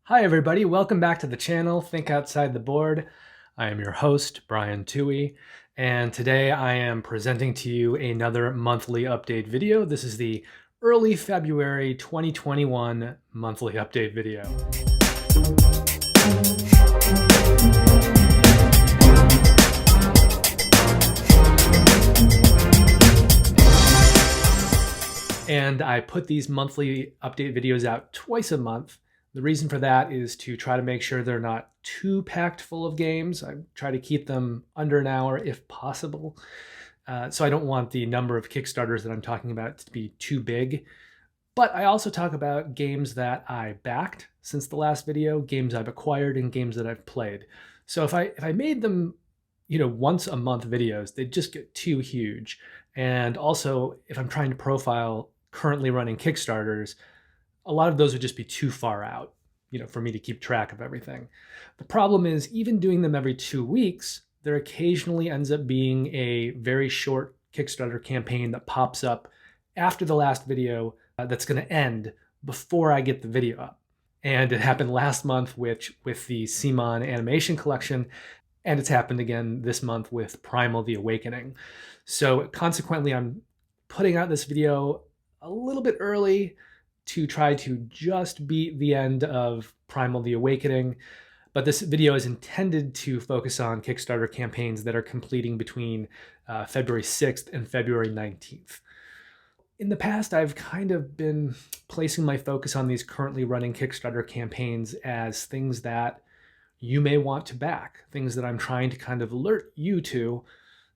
Hi everybody, welcome back to the channel, Think Outside the Board. I am your host, Brian Toohey, and today I am presenting to you another monthly update video. This is the early February 2021 monthly update video. And I put these monthly update videos out twice a month. The reason for that is to try to make sure they're not too packed full of games. I try to keep them under an hour if possible. So I don't want the number of Kickstarters that I'm talking about to be too big. But I also talk about games that I backed since the last video, games I've acquired, and games that I've played. So if I made them, once a month videos, they'd just get too huge. And also, if I'm trying to profile currently running Kickstarters, a lot of those would just be too far out, for me to keep track of everything. The problem is, even doing them every 2 weeks, there occasionally ends up being a very short Kickstarter campaign that pops up after the last video that's going to end before I get the video up. And it happened last month with the Simon animation collection, and it's happened again this month with Primal: The Awakening. So consequently, I'm putting out this video a little bit early to try to just beat the end of Primal: The Awakening. But this video is intended to focus on Kickstarter campaigns that are completing between February 6th and February 19th. In the past, I've kind of been placing my focus on these currently running Kickstarter campaigns as things that you may want to back, things that I'm trying to kind of alert you to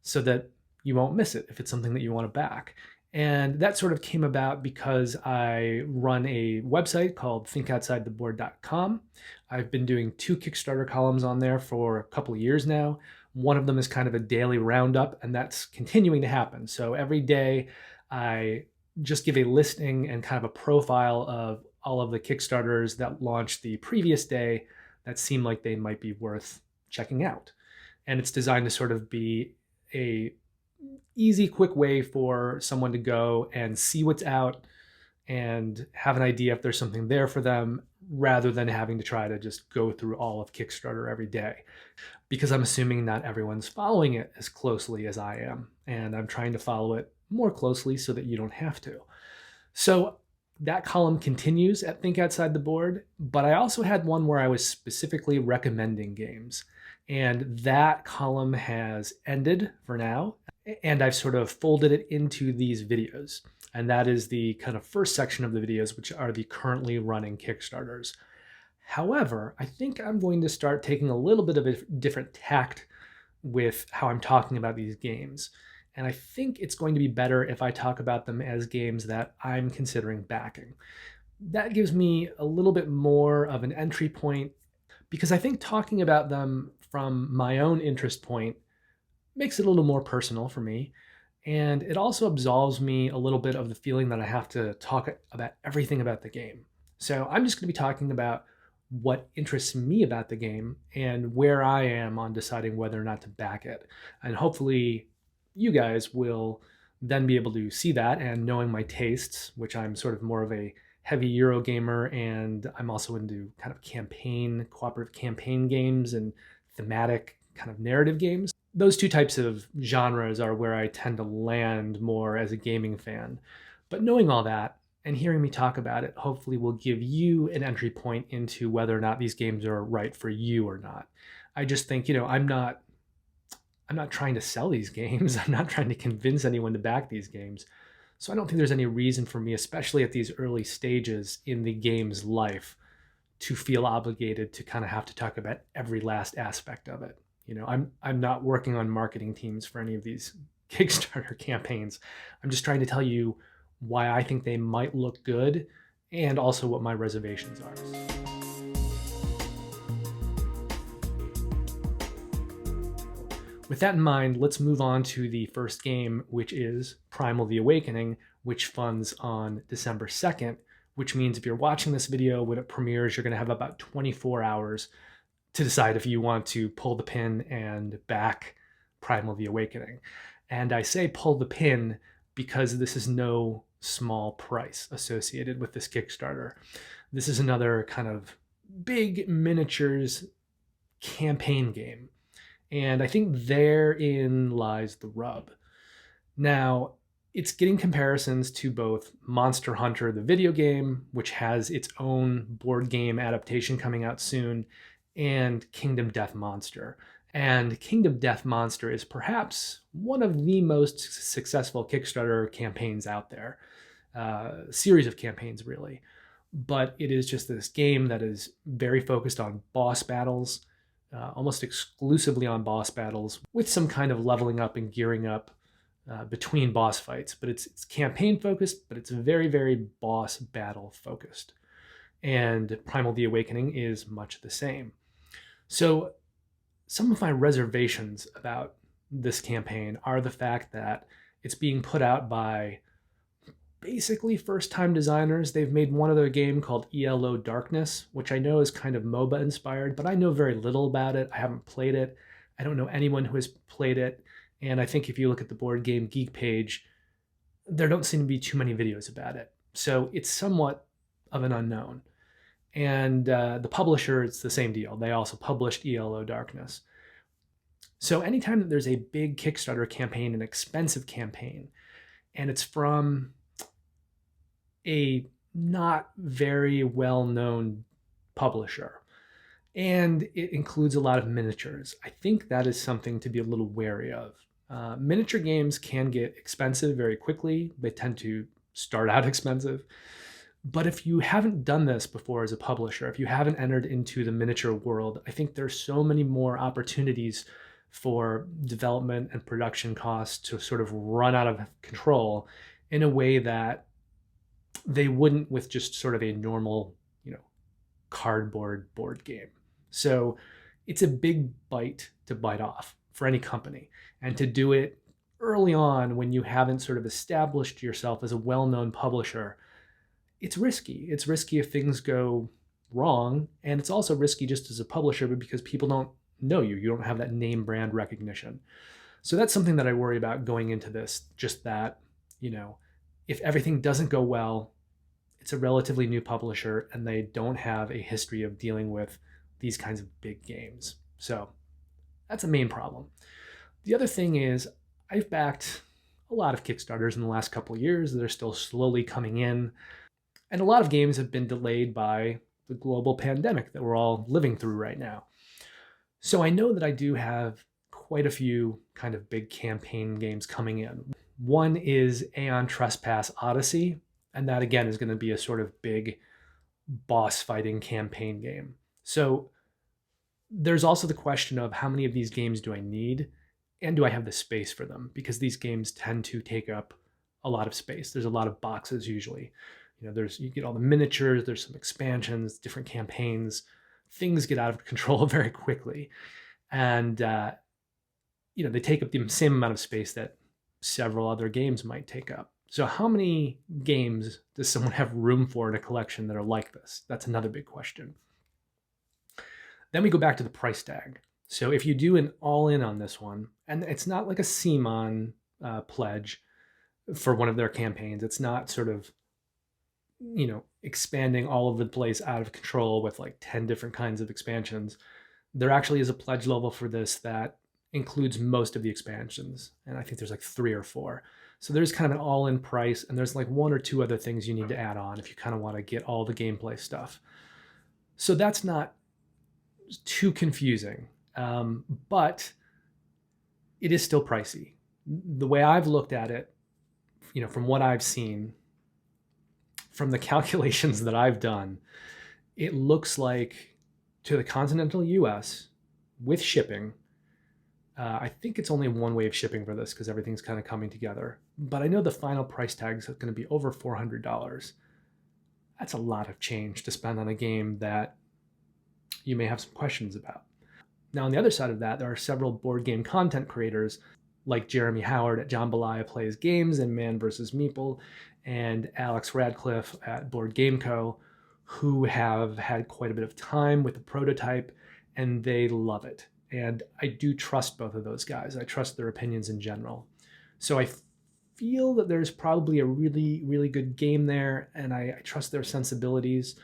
so that you won't miss it if it's something that you want to back. And that sort of came about because I run a website called thinkoutsideTheBoard.com. I've been doing 2 Kickstarter columns on there for a couple of years now. One of them is kind of a daily roundup, and that's continuing to happen. So every day I just give a listing and kind of a profile of all of the Kickstarters that launched the previous day that seem like they might be worth checking out. And it's designed to sort of be a easy, quick way for someone to go and see what's out and have an idea if there's something there for them, rather than having to try to just go through all of Kickstarter every day. Because I'm assuming not everyone's following it as closely as I am, and I'm trying to follow it more closely so that you don't have to. So that column continues at Think Outside the Board, but I also had one where I was specifically recommending games. And that column has ended for now, and I've sort of folded it into these videos. And that is the kind of first section of the videos, which are the currently running Kickstarters. However, I think I'm going to start taking a little bit of a different tact with how I'm talking about these games. And I think it's going to be better if I talk about them as games that I'm considering backing. That gives me a little bit more of an entry point, because I think talking about them from my own interest point makes it a little more personal for me. And it also absolves me a little bit of the feeling that I have to talk about everything about the game. So I'm just going to be talking about what interests me about the game and where I am on deciding whether or not to back it. And hopefully you guys will then be able to see that, and knowing my tastes, which I'm sort of more of a heavy Euro gamer, and I'm also into kind of cooperative campaign games and thematic kind of narrative games. Those 2 types of genres are where I tend to land more as a gaming fan. But knowing all that and hearing me talk about it hopefully will give you an entry point into whether or not these games are right for you or not. I just think, I'm not trying to sell these games. I'm not trying to convince anyone to back these games. So I don't think there's any reason for me, especially at these early stages in the game's life, to feel obligated to kind of have to talk about every last aspect of it. I'm not working on marketing teams for any of these Kickstarter campaigns. I'm just trying to tell you why I think they might look good, and also what my reservations are. With that in mind, let's move on to the first game, which is Primal: The Awakening, which funds on December 2nd, which means if you're watching this video when it premieres, you're going to have about 24 hours to decide if you want to pull the pin and back Primal: The Awakening. And I say pull the pin because this is no small price associated with this Kickstarter. This is another kind of big miniatures campaign game. And I think therein lies the rub. Now, it's getting comparisons to both Monster Hunter, the video game, which has its own board game adaptation coming out soon, and Kingdom Death Monster. And Kingdom Death Monster is perhaps one of the most successful Kickstarter campaigns out there. Series of campaigns, really. But it is just this game that is very focused on boss battles, almost exclusively on boss battles, with some kind of leveling up and gearing up between boss fights. But it's campaign focused, but it's very, very boss battle focused. And Primal the Awakening is much the same. So some of my reservations about this campaign are the fact that it's being put out by basically first-time designers. They've made one other game called ELO Darkness, which I know is kind of MOBA inspired, but I know very little about it. I haven't played it. I don't know anyone who has played it. And I think if you look at the Board Game Geek page, there don't seem to be too many videos about it. So it's somewhat of an unknown. And the publisher, it's the same deal. They also published ELO Darkness. So anytime that there's a big Kickstarter campaign, an expensive campaign, and it's from a not very well-known publisher, and it includes a lot of miniatures, I think that is something to be a little wary of. Miniature games can get expensive very quickly. They tend to start out expensive. But if you haven't done this before as a publisher, if you haven't entered into the miniature world, I think there's so many more opportunities for development and production costs to sort of run out of control in a way that they wouldn't with just sort of a normal, cardboard board game. So it's a big bite to bite off for any company. And to do it early on when you haven't sort of established yourself as a well-known publisher, it's risky. It's risky if things go wrong. And it's also risky just as a publisher, but because people don't know you. You don't have that name brand recognition. So that's something that I worry about going into this, just that, if everything doesn't go well, it's a relatively new publisher and they don't have a history of dealing with these kinds of big games. So that's a main problem. The other thing is I've backed a lot of Kickstarters in the last couple of years that are still slowly coming in. And a lot of games have been delayed by the global pandemic that we're all living through right now. So I know that I do have quite a few kind of big campaign games coming in. One is Aeon Trespass Odyssey, and that again is going to be a sort of big boss fighting campaign game. So there's also the question of how many of these games do I need, and do I have the space for them? Because these games tend to take up a lot of space. There's a lot of boxes usually. You get all the miniatures, there's some expansions, different campaigns. Things get out of control very quickly. And, they take up the same amount of space that several other games might take up. So how many games does someone have room for in a collection that are like this? That's another big question. Then we go back to the price tag. So if you do an all-in on this one, and it's not like a CMON pledge for one of their campaigns, it's not sort of expanding all over the place out of control with like 10 different kinds of expansions. There actually is a pledge level for this that includes most of the expansions. And I think there's like 3 or 4. So there's kind of an all-in price, and there's like 1 or 2 other things you need to add on if you kind of want to get all the gameplay stuff. So that's not too confusing, but it is still pricey. The way I've looked at it, from what I've seen, from the calculations that I've done, it looks like to the continental US with shipping, I think it's only one way of shipping for this because everything's kind of coming together. But I know the final price tag is going to be over $400. That's a lot of change to spend on a game that you may have some questions about. Now, on the other side of that, there are several board game content creators like Jeremy Howard at Jambalaya Plays Games and Man vs. Meeple, and Alex Radcliffe at Board Game Co., who have had quite a bit of time with the prototype, and they love it. And I do trust both of those guys. I trust their opinions in general. So I feel that there's probably a really, really good game there, and I trust their sensibilities.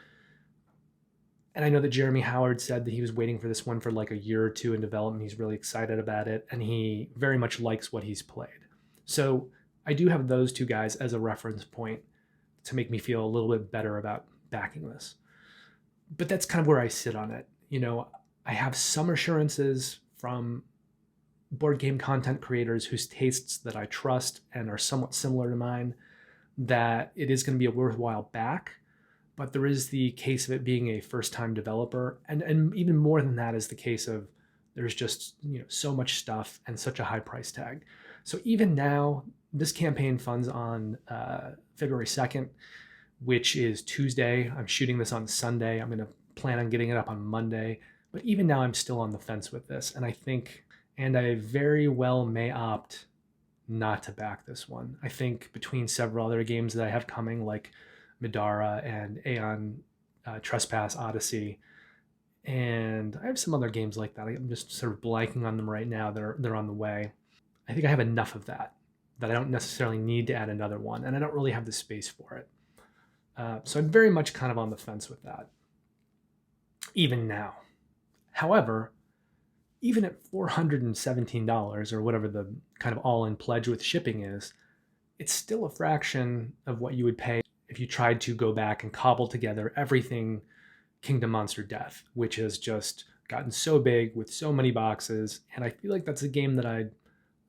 And I know that Jeremy Howard said that he was waiting for this one for like a year or two in development. He's really excited about it, and he very much likes what he's played. So I do have those two guys as a reference point to make me feel a little bit better about backing this. But that's kind of where I sit on it. I have some assurances from board game content creators whose tastes that I trust and are somewhat similar to mine that it is going to be a worthwhile back. But there is the case of it being a first-time developer, and even more than that is the case of there's just so much stuff and such a high price tag. So even now, this campaign funds on February 2nd, which is Tuesday. I'm shooting this on Sunday. I'm going to plan on getting it up on Monday. But even now, I'm still on the fence with this, and I very well may opt not to back this one. I think between several other games that I have coming, like Midara and Aeon Trespass Odyssey, and I have some other games like that. I'm just sort of blanking on them right now. They're on the way. I think I have enough of that I don't necessarily need to add another one, and I don't really have the space for it. So I'm very much kind of on the fence with that, even now. However, even at $417 or whatever the kind of all-in pledge with shipping is, it's still a fraction of what you would pay if you tried to go back and cobble together everything Kingdom Monster Death, which has just gotten so big with so many boxes. And I feel like that's a game that I'd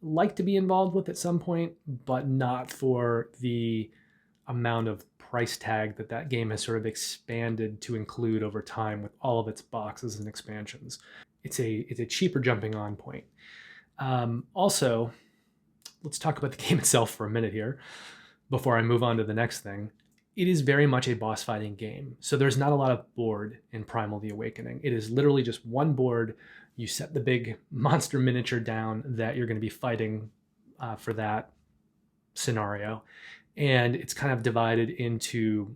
like to be involved with at some point, but not for the amount of price tag that game has sort of expanded to include over time with all of its boxes and expansions. It's a cheaper jumping on point. Also, let's talk about the game itself for a minute here before I move on to the next thing. It is very much a boss fighting game. So there's not a lot of board in Primal the Awakening. It is literally just one board. You set the big monster miniature down that you're going to be fighting for that scenario. And it's kind of divided into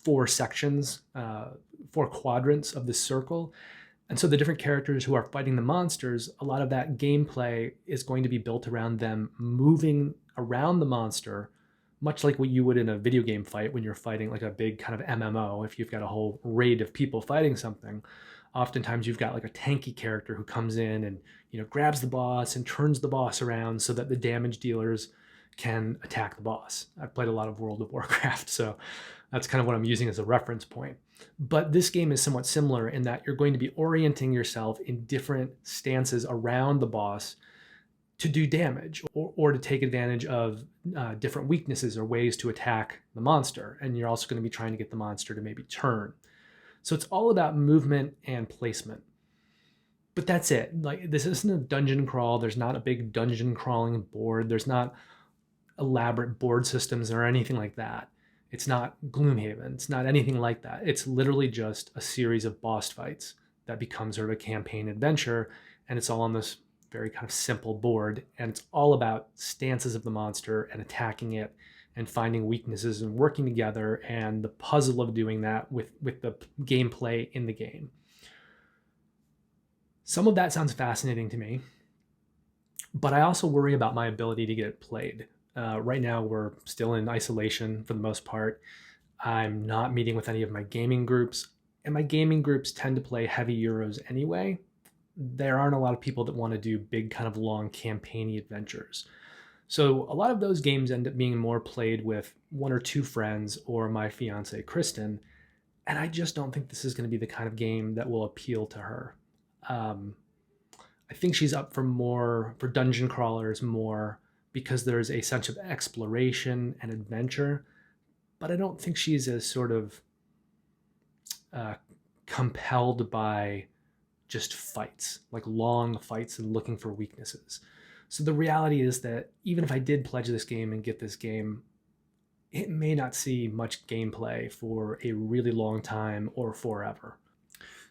4 sections, 4 quadrants of this circle. And so the different characters who are fighting the monsters, a lot of that gameplay is going to be built around them moving around the monster, much like what you would in a video game fight when you're fighting like a big kind of MMO. If you've got a whole raid of people fighting something, oftentimes you've got like a tanky character who comes in and grabs the boss and turns the boss around so that the damage dealers can attack the boss. I've played a lot of World of Warcraft, so that's kind of what I'm using as a reference point. But this game is somewhat similar in that you're going to be orienting yourself in different stances around the boss to do damage or to take advantage of different weaknesses or ways to attack the monster. And you're also going to be trying to get the monster to maybe turn. So it's all about movement and placement. But that's it. Like, this isn't a dungeon crawl. There's not a big dungeon crawling board. There's not elaborate board systems or anything like that. It's not Gloomhaven. It's not anything like that. It's literally just a series of boss fights that become sort of a campaign adventure, and it's all on this very kind of simple board, and it's all about stances of the monster and attacking it and finding weaknesses and working together and the puzzle of doing that with the gameplay in the game. Some of that sounds fascinating to me, but I also worry about my ability to get it played. Right now, we're still in isolation for the most part. I'm not meeting with any of my gaming groups, and my gaming groups tend to play heavy Euros anyway. There aren't a lot of people that want to do big kind of long campaigny adventures. So a lot of those games end up being more played with 1 or 2 friends or my fiance, Kristen, and I just don't think this is going to be the kind of game that will appeal to her. I think she's up for dungeon crawlers more, because there's a sense of exploration and adventure, but I don't think she's as sort of compelled by just fights, like long fights and looking for weaknesses. So the reality is that even if I did pledge this game and get this game, it may not see much gameplay for a really long time or forever.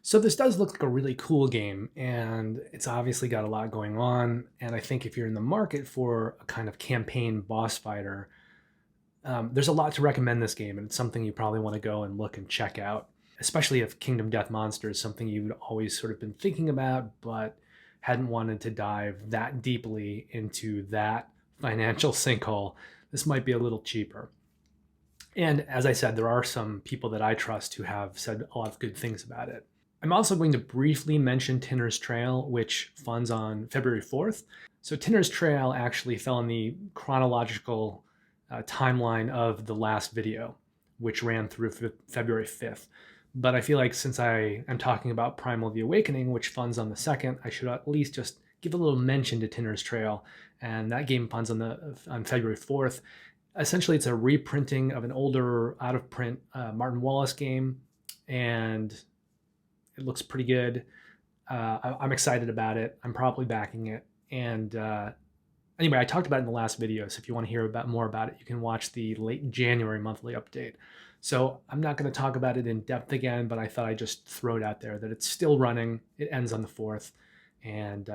So this does look like a really cool game, and it's obviously got a lot going on. And I think if you're in the market for a kind of campaign boss fighter, there's a lot to recommend this game, and it's something you probably want to go and look and check out, especially if Kingdom Death Monster is something you've always sort of been thinking about, but hadn't wanted to dive that deeply into that financial sinkhole. This might be a little cheaper. And as I said, there are some people that I trust who have said a lot of good things about it. I'm also going to briefly mention Tinner's Trail, which funds on February 4th. So Tinner's Trail actually fell in the chronological timeline of the last video, which ran through February 5th. But I feel like since I am talking about Primal the Awakening, which funds on the 2nd, I should at least just give a little mention to Tinner's Trail. And that game funds on February 4th. Essentially, it's a reprinting of an older, out-of-print Martin Wallace game, and it looks pretty good. I'm excited about it. I'm probably backing it. And anyway, I talked about it in the last video, so if you want to hear more about it, you can watch the late January monthly update. So I'm not going to talk about it in depth again, but I thought I'd just throw it out there that it's still running. It ends on the 4th, and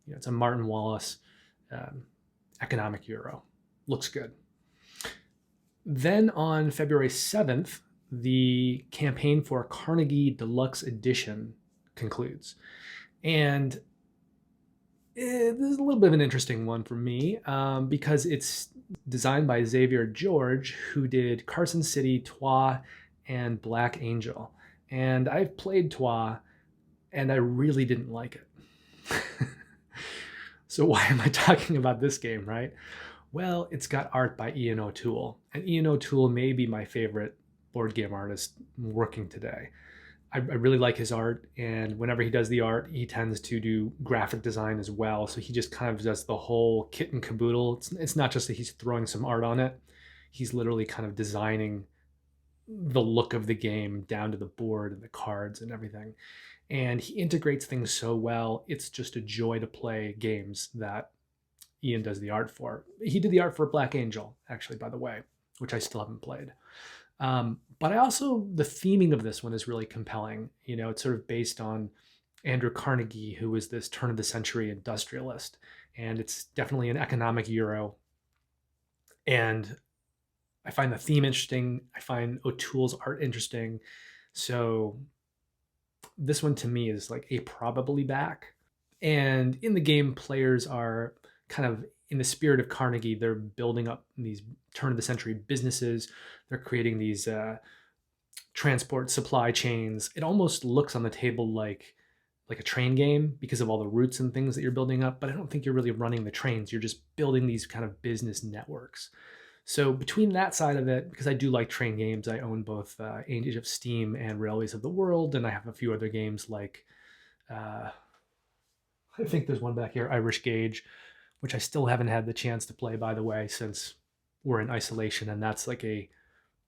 it's a Martin Wallace economic euro. Looks good. Then on February 7th, the campaign for Carnegie Deluxe Edition concludes. And this is a little bit of an interesting one for me because it's designed by Xavier George, who did Carson City, Troyes, and Black Angel. And I've played Troyes, and I really didn't like it. So why am I talking about this game, right? Well, it's got art by Ian O'Toole, and Ian O'Toole may be my favorite board game artist working today. I really like his art, and whenever he does the art, he tends to do graphic design as well. So he just kind of does the whole kit and caboodle. It's not just that he's throwing some art on it. He's literally kind of designing the look of the game down to the board and the cards and everything. And he integrates things so well. It's just a joy to play games that Ian does the art for. He did the art for Black Angel, actually, by the way, which I still haven't played. But I also, the theming of this one is really compelling. It's sort of based on Andrew Carnegie, who was this turn of the century industrialist. And it's definitely an economic euro. And I find the theme interesting. I find O'Toole's art interesting. So this one to me is like a probably back. And in the game, players are kind of in the spirit of Carnegie. They're building up these turn of the century businesses. They're creating these transport supply chains. It almost looks on the table like a train game because of all the routes and things that you're building up, but I don't think you're really running the trains. You're just building these kind of business networks. So between that side of it, because I do like train games, I own both Age of Steam and Railways of the World, and I have a few other games like, I think there's one back here, Irish Gauge, which I still haven't had the chance to play, by the way, since we're in isolation, and that's like a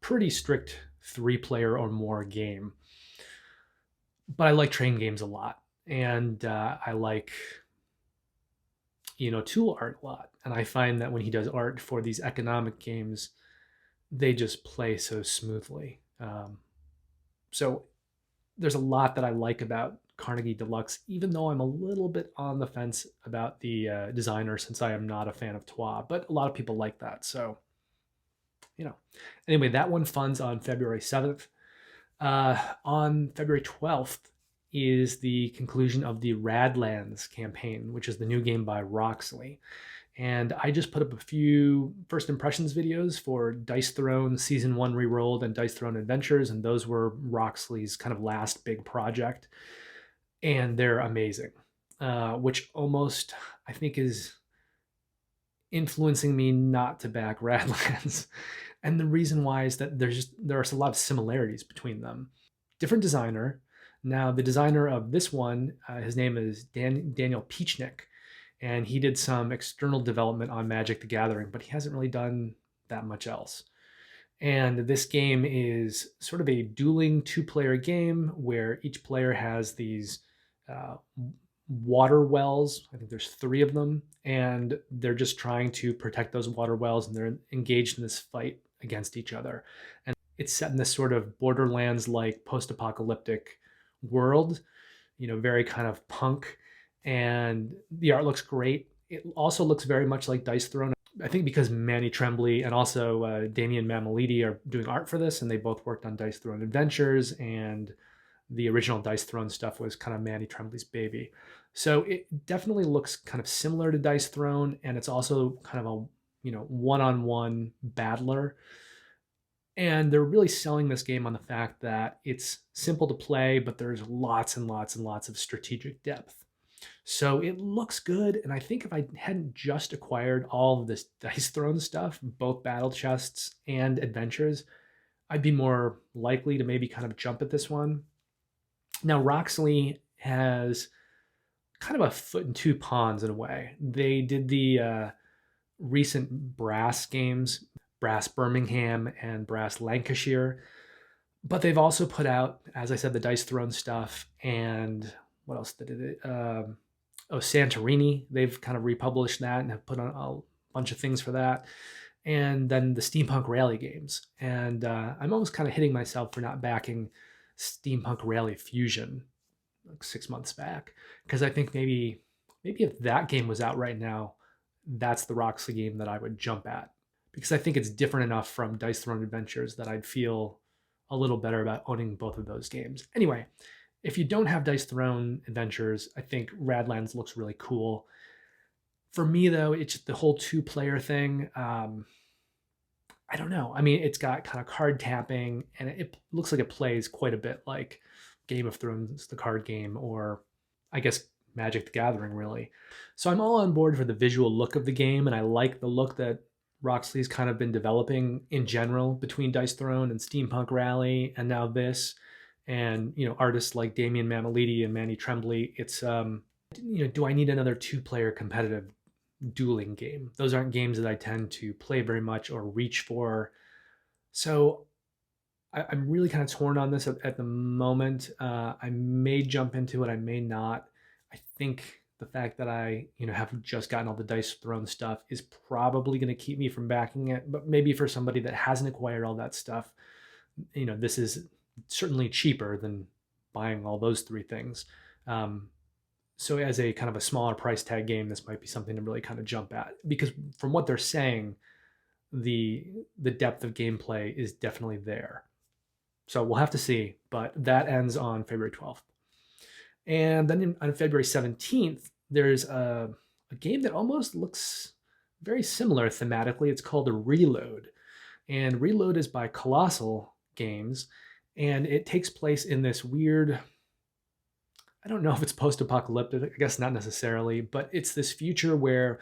pretty strict 3-player or more game. But I like train games a lot, and I like O'Toole art a lot. And I find that when he does art for these economic games, they just play so smoothly. So there's a lot that I like about Carnegie Deluxe, even though I'm a little bit on the fence about the designer, since I am not a fan of Troyes, but a lot of people like that. So, anyway, that one funds on February 7th. On February 12th is the conclusion of the Radlands campaign, which is the new game by Roxley. And I just put up a few first impressions videos for Dice Throne Season 1 ReRolled and Dice Throne Adventures, and those were Roxley's kind of last big project. And they're amazing, which almost, I think, is influencing me not to back Radlands. And the reason why is that there are a lot of similarities between them. Different designer. Now, the designer of this one, his name is Daniel Peachnik, and he did some external development on Magic the Gathering, but he hasn't really done that much else. And this game is sort of a dueling 2-player game where each player has these water wells. I think there's 3 of them, and they're just trying to protect those water wells, and they're engaged in this fight against each other. And it's set in this sort of Borderlands-like post-apocalyptic world, very kind of punk, and the art looks great. It also looks very much like Dice Throne. I think because Manny Tremblay and also Damian Mamalidi are doing art for this, and they both worked on Dice Throne Adventures, and the original Dice Throne stuff was kind of Manny Tremblay's baby. So it definitely looks kind of similar to Dice Throne, and it's also kind of a one-on-one battler. And they're really selling this game on the fact that it's simple to play, but there's lots and lots and lots of strategic depth. So it looks good. And I think if I hadn't just acquired all of this Dice Throne stuff, both battle chests and adventures, I'd be more likely to maybe kind of jump at this one. Now, Roxley has kind of a foot in two ponds in a way. They did the recent Brass games, Brass Birmingham and Brass Lancashire, but they've also put out, as I said, the Dice Throne stuff, and what else did it? Santorini. They've kind of republished that and have put on a bunch of things for that. And then the Steampunk Rally games. And I'm almost kind of hitting myself for not backing Steampunk Rally Fusion like 6 months back, because I think maybe if that game was out right now, that's the Roxley game that I would jump at, because I think it's different enough from Dice Throne Adventures that I'd feel a little better about owning both of those games. Anyway, if you don't have Dice Throne Adventures, I think Radlands looks really cool. For me, though, it's the whole two-player thing. I don't know. I mean, it's got kind of card tapping, and it looks like it plays quite a bit like Game of Thrones, the card game, or I guess Magic the Gathering, really. So I'm all on board for the visual look of the game, and I like the look that Roxley's kind of been developing in general between Dice Throne and Steampunk Rally, and now this, and artists like Damian Mamalidi and Manny Tremblay. It's do I need another two-player competitive dueling game? Those aren't games that I tend to play very much or reach for. So I'm really kind of torn on this at the moment. I may jump into it, I may not. I think the fact that I have just gotten all the Dice Throne stuff is probably going to keep me from backing it. But maybe for somebody that hasn't acquired all that stuff, this is certainly cheaper than buying all those three things. So as a kind of a smaller price tag game, this might be something to really kind of jump at, because from what they're saying, the depth of gameplay is definitely there. So we'll have to see, but that ends on February 12th. And then on February 17th, there's a game that almost looks very similar thematically. It's called ReRolled. And ReRolled is by Colossal Games, and it takes place in this weird, I don't know if it's post-apocalyptic, I guess not necessarily, but it's this future where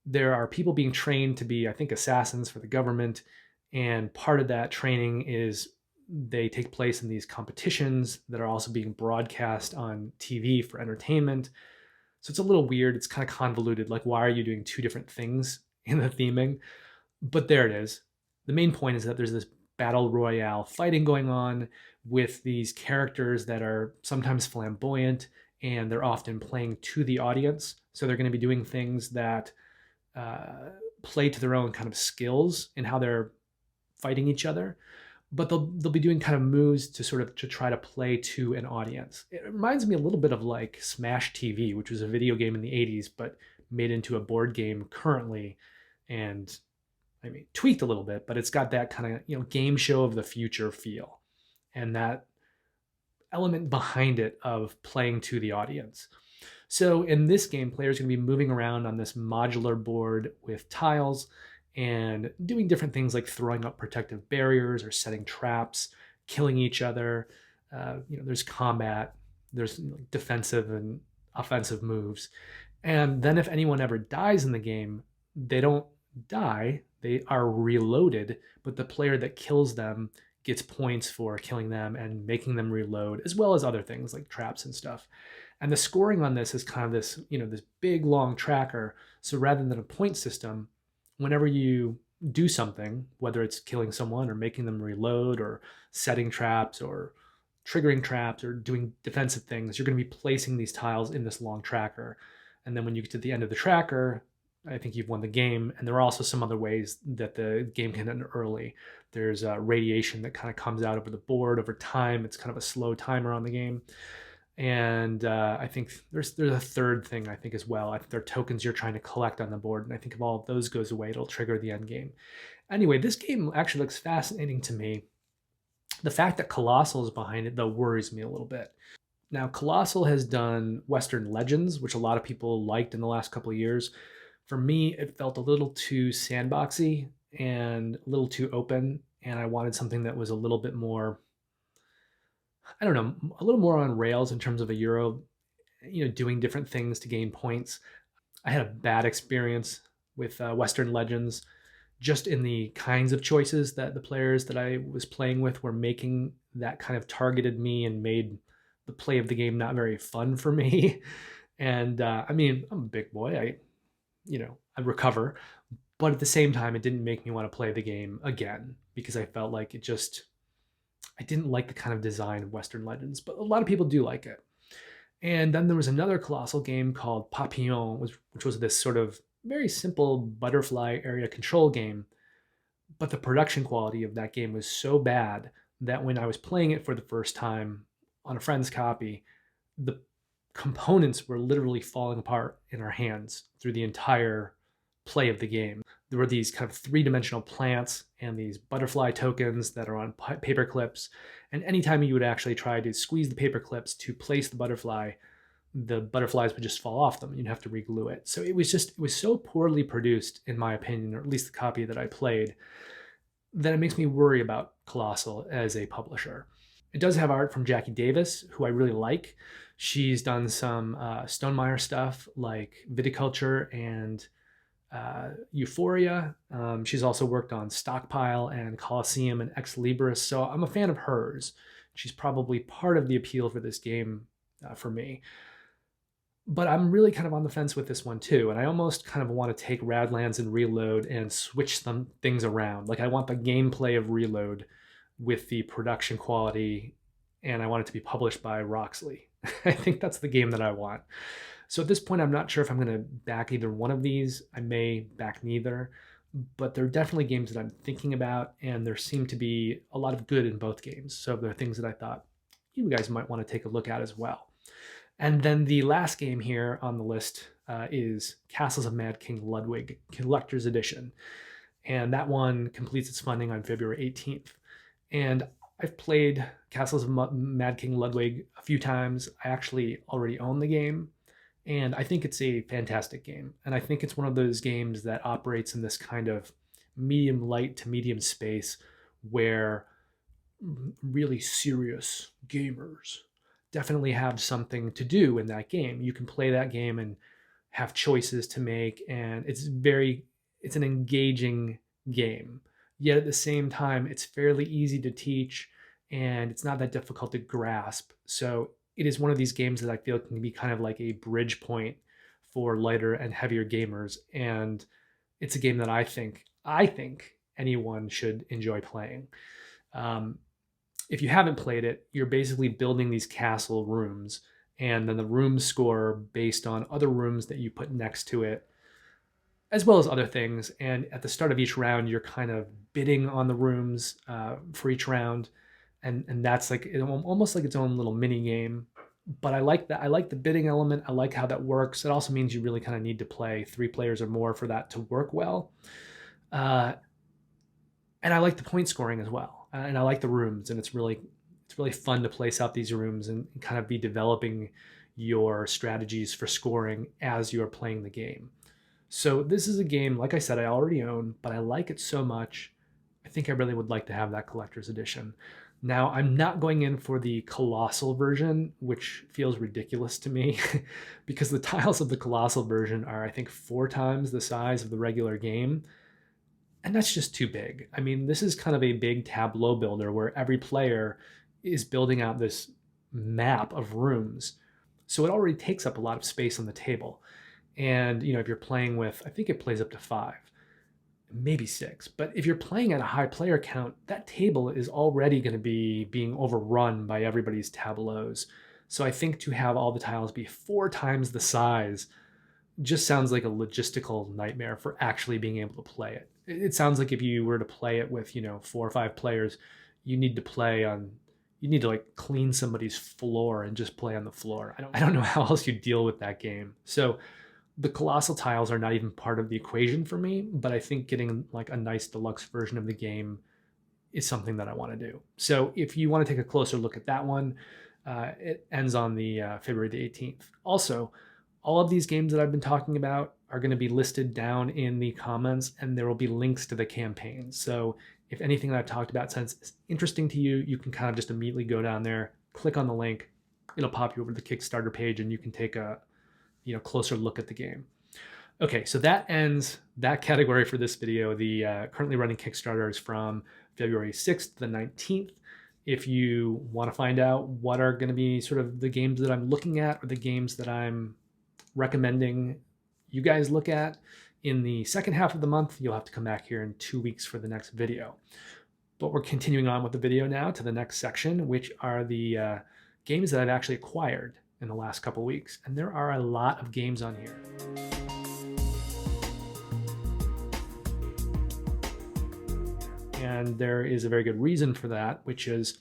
there are people being trained to be, I think, assassins for the government. And part of that training is they take place in these competitions that are also being broadcast on TV for entertainment. So it's a little weird. It's kind of convoluted. Like, why are you doing two different things in the theming? But there it is. The main point is that there's this battle royale fighting going on with these characters that are sometimes flamboyant, and they're often playing to the audience. So they're going to be doing things that play to their own kind of skills in how they're fighting each other. But they'll be doing kind of moves to try to play to an audience. It reminds me a little bit of like Smash TV, which was a video game in the 80s, but made into a board game currently. And I mean, tweaked a little bit, but it's got that kind of, game show of the future feel, and that element behind it of playing to the audience. So in this game, players are going to be moving around on this modular board with tiles and doing different things like throwing up protective barriers or setting traps, killing each other. There's combat, there's defensive and offensive moves. And then if anyone ever dies in the game, they don't die, they are reloaded, but the player that kills them gets points for killing them and making them reload, as well as other things like traps and stuff. And the scoring on this is kind of this, this big long tracker. So rather than a point system, whenever you do something, whether it's killing someone or making them reload or setting traps or triggering traps or doing defensive things, you're going to be placing these tiles in this long tracker. And then when you get to the end of the tracker, I think you've won the game. And there are also some other ways that the game can end early. There's radiation that kind of comes out over the board over time. It's kind of a slow timer on the game. And I think there's a third thing, I think, as well. I think there are tokens you're trying to collect on the board. And I think if all of those goes away, it'll trigger the end game. Anyway, this game actually looks fascinating to me. The fact that Colossal is behind it, though, worries me a little bit. Now, Colossal has done Western Legends, which a lot of people liked in the last couple of years. For me, it felt a little too sandboxy and a little too open. and I wanted something that was a little bit more, I don't know, a little more on rails in terms of a Euro, doing different things to gain points. I had a bad experience with Western Legends, just in the kinds of choices that the players that I was playing with were making, that kind of targeted me and made the play of the game not very fun for me. And I mean, I'm a big boy. I recover, but at the same time, it didn't make me want to play the game again because I felt like I didn't like the kind of design of Western Legends, but a lot of people do like it. And then there was another Colossal game called Papillon, which was this sort of very simple butterfly area control game. But the production quality of that game was so bad that when I was playing it for the first time on a friend's copy, the components were literally falling apart in our hands through the entire play of the game. There were these kind of three-dimensional plants and these butterfly tokens that are on paper clips. And anytime you would actually try to squeeze the paper clips to place the butterflies would just fall off them. You'd have to reglue it. So it was so poorly produced, in my opinion, or at least the copy that I played, that it makes me worry about Colossal as a publisher. It does have art from Jackie Davis, who I really like. She's done some Stonemaier stuff like Viticulture and Euphoria. She's also worked on Stockpile and Colosseum and Ex Libris, so I'm a fan of hers. She's probably part of the appeal for this game for me. But I'm really kind of on the fence with this one too, and I almost kind of want to take Radlands and ReRolled and switch some things around. Like I want the gameplay of ReRolled with the production quality, and I want it to be published by Roxley. I think that's the game that I want. So at this point, I'm not sure if I'm going to back either one of these. I may back neither, but they're definitely games that I'm thinking about, and there seem to be a lot of good in both games. So they're things that I thought you guys might want to take a look at as well. And then the last game here on the list is Castles of Mad King Ludwig, Collector's Edition. And that one completes its funding on February 18th. And I've played Castles of Mad King Ludwig a few times. I actually already own the game, and I think it's a fantastic game. And I think it's one of those games that operates in this kind of medium light to medium space where really serious gamers definitely have something to do in that game. You can play that game and have choices to make, and it's an engaging game. Yet at the same time, it's fairly easy to teach and it's not that difficult to grasp. So it is one of these games that I feel can be kind of like a bridge point for lighter and heavier gamers. And it's a game that I think anyone should enjoy playing. If you haven't played it, you're basically building these castle rooms, and then the rooms score based on other rooms that you put next to it, as well as other things. And at the start of each round, you're kind of bidding on the rooms for each round, and that's like almost like its own little mini game. But I like that. I like the bidding element. I like how that works. It also means you really kind of need to play 3 players or more for that to work well. And I like the point scoring as well. And I like the rooms, and it's really fun to place out these rooms and kind of be developing your strategies for scoring as you're playing the game. So this is a game, like I said, I already own, but I like it so much, I think I really would like to have that collector's edition. Now, I'm not going in for the Colossal version, which feels ridiculous to me because the tiles of the Colossal version are, I think, 4 times the size of the regular game. And that's just too big. I mean, this is kind of a big tableau builder where every player is building out this map of rooms. So it already takes up a lot of space on the table. And, if you're playing with, I think it plays up to 5, maybe 6. But if you're playing at a high player count, that table is already going to be being overrun by everybody's tableaus. So I think to have all the tiles be 4 times the size just sounds like a logistical nightmare for actually being able to play it. It sounds like if you were to play it with, 4 or 5 players, you need to like clean somebody's floor and just play on the floor. I don't know how else you deal with that game. So the Colossal tiles are not even part of the equation for me, but I think getting like a nice deluxe version of the game is something that I want to do. So if you want to take a closer look at that one, it ends on the February the 18th. Also, all of these games that I've been talking about are going to be listed down in the comments, and there will be links to the campaigns. So If anything that I've talked about sounds interesting to you, you can kind of just immediately go down there, click on the link, it'll pop you over to the Kickstarter page, and you can take a closer look at the game. Okay, so that ends that category for this video. The currently running Kickstarters from February 6th to the 19th. If you want to find out what are going to be sort of the games that I'm looking at or the games that I'm recommending you guys look at in the second half of the month, you'll have to come back here in 2 weeks for the next video. But we're continuing on with the video now to the next section, which are the games that I've actually acquired in the last couple weeks. And there are a lot of games on here. And there is a very good reason for that, which is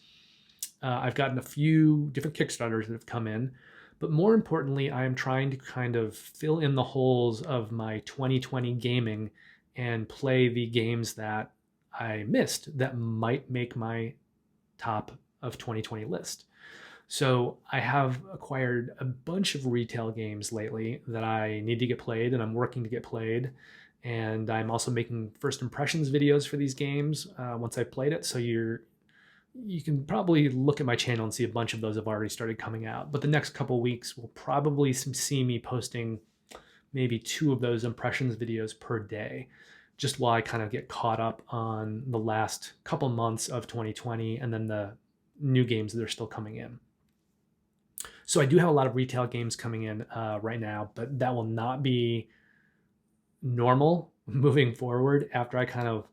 I've gotten a few different Kickstarters that have come in, but more importantly, I am trying to kind of fill in the holes of my 2020 gaming and play the games that I missed that might make my top of 2020 list. So I have acquired a bunch of retail games lately that I need to get played, and I'm working to get played. And I'm also making first impressions videos for these games once I've played it. So you can probably look at my channel and see a bunch of those have already started coming out. But the next couple weeks will probably see me posting maybe 2 of those impressions videos per day, just while I kind of get caught up on the last couple months of 2020 and then the new games that are still coming in. So I do have a lot of retail games coming in right now, but that will not be normal moving forward. After I kind of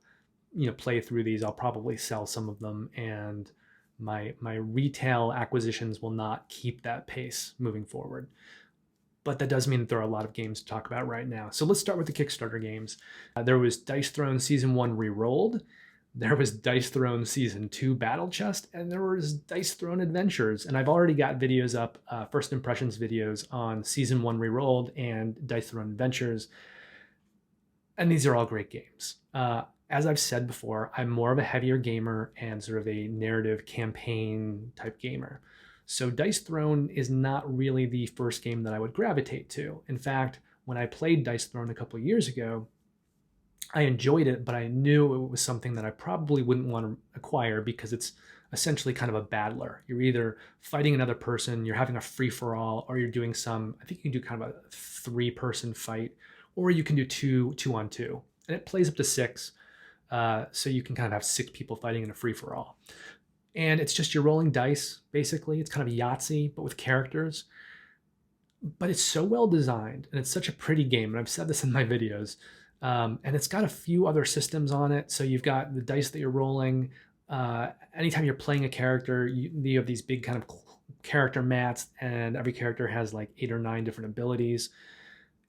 play through these, I'll probably sell some of them, and my retail acquisitions will not keep that pace moving forward. But that does mean that there are a lot of games to talk about right now. So let's start with the Kickstarter games. There was Dice Throne Season 1 ReRolled. There was Dice Throne Season 2 Battle Chest, and there was Dice Throne Adventures. And I've already got videos up, first impressions videos on Season 1 ReRolled and Dice Throne Adventures. And these are all great games. As I've said before, I'm more of a heavier gamer and sort of a narrative campaign type gamer. So Dice Throne is not really the first game that I would gravitate to. In fact, when I played Dice Throne a couple of years ago, I enjoyed it, but I knew it was something that I probably wouldn't want to acquire because it's essentially kind of a battler. You're either fighting another person, you're having a free-for-all, or you're doing I think you can do kind of a 3-person fight, or you can do 2-on-2. And it plays up to 6, so you can kind of have 6 people fighting in a free-for-all. And it's just you're rolling dice, basically. It's kind of Yahtzee, but with characters. But it's so well designed, and it's such a pretty game, and I've said this in my videos. And it's got a few other systems on it. So you've got the dice that you're rolling. Anytime you're playing a character, you have these big kind of character mats, and every character has like 8 or 9 different abilities.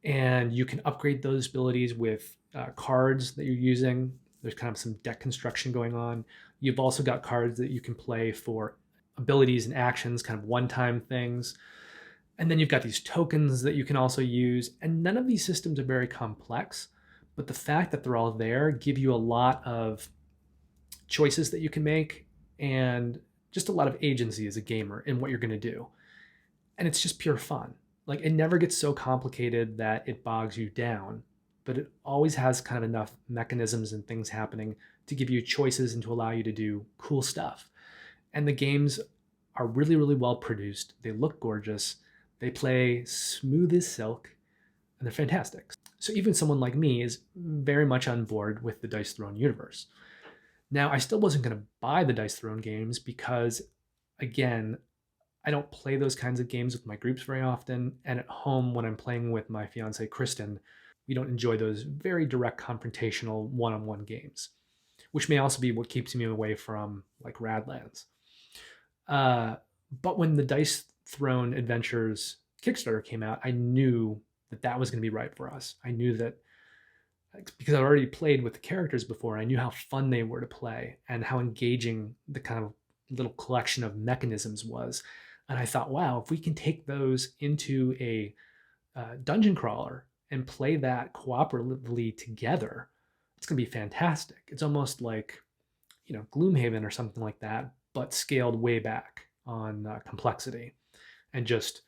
And you can upgrade those abilities with cards that you're using. There's kind of some deck construction going on. You've also got cards that you can play for abilities and actions, kind of one-time things. And then you've got these tokens that you can also use. And none of these systems are very complex, but the fact that they're all there give you a lot of choices that you can make and just a lot of agency as a gamer in what you're going to do. And it's just pure fun. Like, it never gets so complicated that it bogs you down, but it always has kind of enough mechanisms and things happening to give you choices and to allow you to do cool stuff. And the games are really, really well produced. They look gorgeous. They play smooth as silk, and they're fantastic. So even someone like me is very much on board with the Dice Throne universe. Now, I still wasn't going to buy the Dice Throne games because, again, I don't play those kinds of games with my groups very often. And at home, when I'm playing with my fiance, Kristen, we don't enjoy those very direct confrontational one-on-one games, which may also be what keeps me away from like Radlands. But when the Dice Throne Adventures Kickstarter came out, I knew that that was going to be right for us. I knew that because I'd already played with the characters before, I knew how fun they were to play and how engaging the kind of little collection of mechanisms was. And I thought, wow, if we can take those into a dungeon crawler and play that cooperatively together, it's going to be fantastic. It's almost like, Gloomhaven or something like that, but scaled way back on complexity and just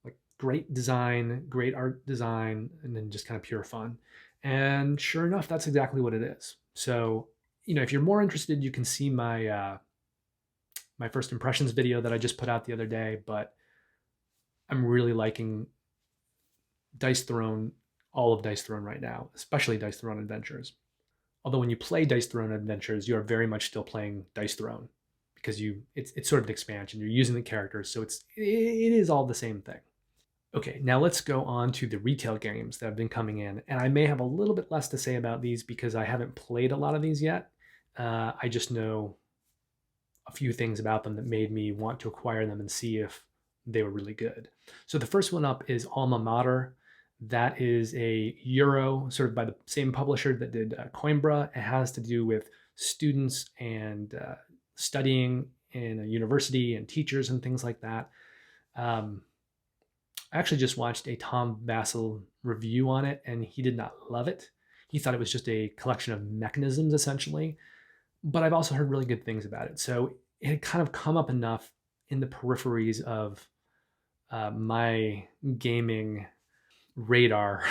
like great design, great art design, and then just kind of pure fun. And sure enough, that's exactly what it is. So if you're more interested, you can see my first impressions video that I just put out the other day. But I'm really liking Dice Throne, all of Dice Throne right now, especially Dice Throne Adventures. Although when you play Dice Throne Adventures, you are very much still playing Dice Throne because it's sort of an expansion. You're using the characters, so it is all the same thing. Okay, now let's go on to the retail games that have been coming in, and I may have a little bit less to say about these because I haven't played a lot of these yet. I just know a few things about them that made me want to acquire them and see if they were really good. So the first one up is Alma Mater. That is a Euro, sort of by the same publisher that did Coimbra. It has to do with students and studying in a university and teachers and things like that. I actually just watched a Tom Vassell review on it, and he did not love it. He thought it was just a collection of mechanisms, essentially. But I've also heard really good things about it. So it had kind of come up enough in the peripheries of my gaming radar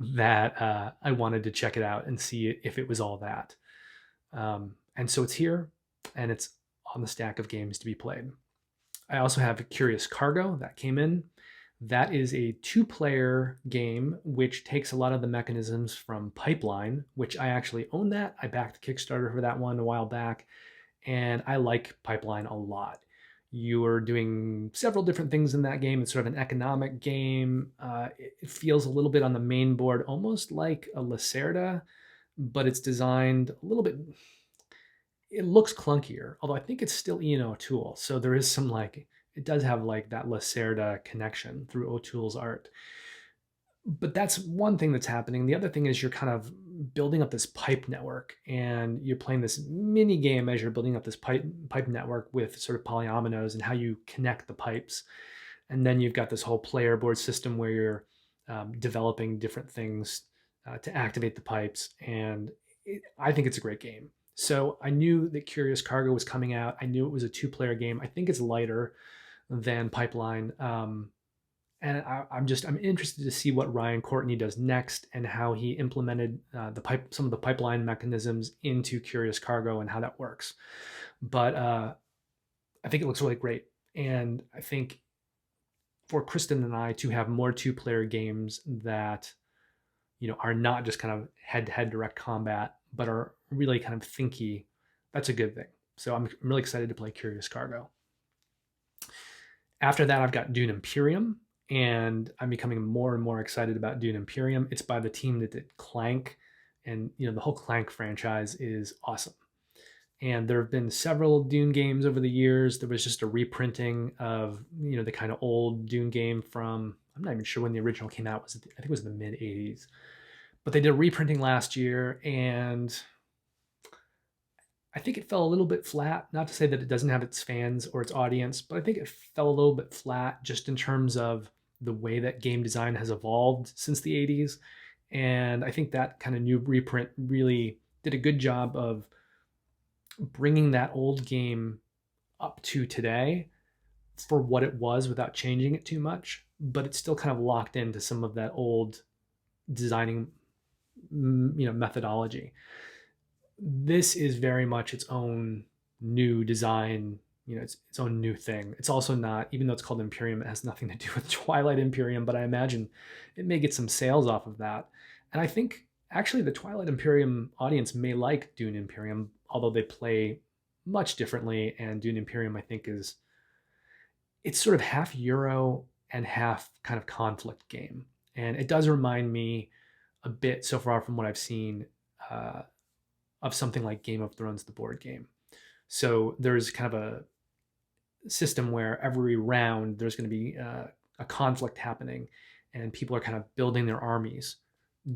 that I wanted to check it out and see if it was all that. And so it's here, and it's on the stack of games to be played. I also have Curious Cargo that came in. That is a 2-player game which takes a lot of the mechanisms from Pipeline, which I actually own that. I backed Kickstarter for that one a while back, and I like Pipeline a lot. You are doing several different things in that game. It's sort of an economic game. It feels a little bit on the main board, almost like a Lacerda, but it's designed a little bit. It looks clunkier, although I think it's still Ian O'Toole. So there is some it does have that Lacerda connection through O'Toole's art. But that's one thing that's happening. The other thing is you're kind of building up this pipe network, and you're playing this mini game as you're building up this pipe network with sort of polyominoes and how you connect the pipes. And then you've got this whole player board system where you're developing different things to activate the pipes. And I think it's a great game. So I knew that Curious Cargo was coming out. I knew it was a 2-player game. I think it's lighter than Pipeline. And I'm interested to see what Ryan Courtney does next and how he implemented some of the pipeline mechanisms into Curious Cargo and how that works. But I think it looks really great. And I think for Kristen and I to have more 2-player games that, are not just kind of head-to-head direct combat, but are really kind of thinky, that's a good thing. So I'm really excited to play Curious Cargo. After that, I've got Dune Imperium, and I'm becoming more and more excited about Dune Imperium. It's by the team that did Clank, and the whole Clank franchise is awesome. And there have been several Dune games over the years. There was just a reprinting of the kind of old Dune game from, I'm not even sure when the original came out. I think it was in the mid 80s. But they did a reprinting last year, and I think it fell a little bit flat. Not to say that it doesn't have its fans or its audience, but I think it fell a little bit flat just in terms of the way that game design has evolved since the 80s. And I think that kind of new reprint really did a good job of bringing that old game up to today for what it was without changing it too much. But it's still kind of locked into some of that old designing methodology. This is very much its own new design, its own new thing. It's also not, even though it's called Imperium, it has nothing to do with Twilight Imperium, but I imagine it may get some sales off of that. And I think actually the Twilight Imperium audience may like Dune Imperium, although they play much differently. And Dune Imperium, I think, it's sort of half Euro and half kind of conflict game. And it does remind me a bit, so far from what I've seen, of something like Game of Thrones, the board game. So there's kind of a system where every round there's going to be a conflict happening, and people are kind of building their armies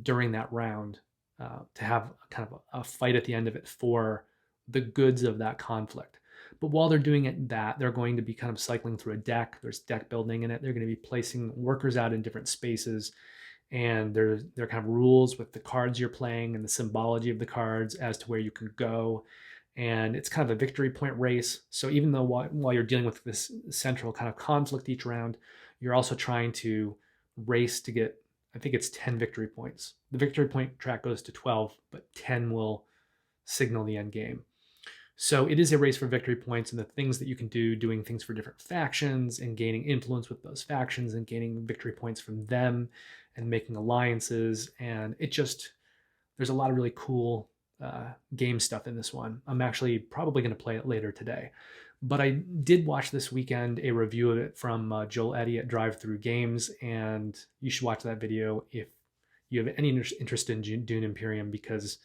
during that round to have kind of a fight at the end of it for the goods of that conflict. But while they're doing it, they're going to be kind of cycling through a deck. There's deck building in it. They're going to be placing workers out in different spaces. And there are kind of rules with the cards you're playing and the symbology of the cards as to where you can go. And it's kind of a victory point race. So even though while you're dealing with this central kind of conflict each round, you're also trying to race to get, I think it's 10 victory points. The victory point track goes to 12, but 10 will signal the end game. So it is a race for victory points, and the things that you can do, doing things for different factions and gaining influence with those factions and gaining victory points from them and making alliances. And there's a lot of really cool game stuff in this one. I'm actually probably going to play it later today. But I did watch this weekend a review of it from Joel Eddy at Drive Through Games, and you should watch that video if you have any interest in Dune Imperium, because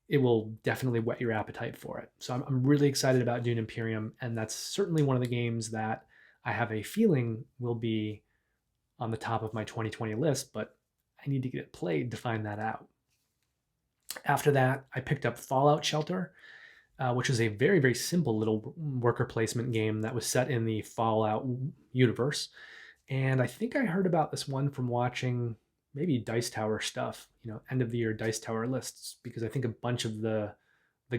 it will definitely whet your appetite for it. So I'm really excited about Dune Imperium, and that's certainly one of the games that I have a feeling will be on the top of my 2020 list, but I need to get it played to find that out. After that, I picked up Fallout Shelter, which is a very, very simple little worker placement game that was set in the Fallout universe. And I think I heard about this one from watching maybe Dice Tower stuff, end of the year Dice Tower lists, because I think a bunch of the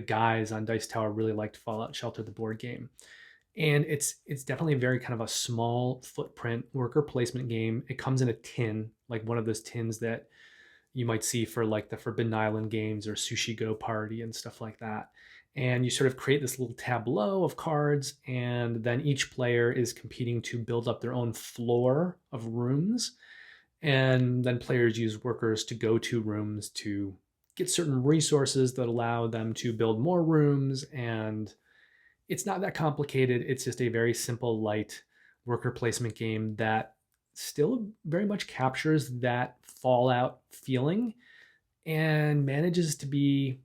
guys on Dice Tower really liked Fallout Shelter, the board game. And it's definitely a very kind of a small footprint worker placement game. It comes in a tin, like one of those tins that you might see for like the Forbidden Island games or Sushi Go Party and stuff like that. And you sort of create this little tableau of cards, and then each player is competing to build up their own floor of rooms. And then players use workers to go to rooms to get certain resources that allow them to build more rooms. And it's not that complicated. It's just a very simple, light worker placement game that still very much captures that Fallout feeling and manages to be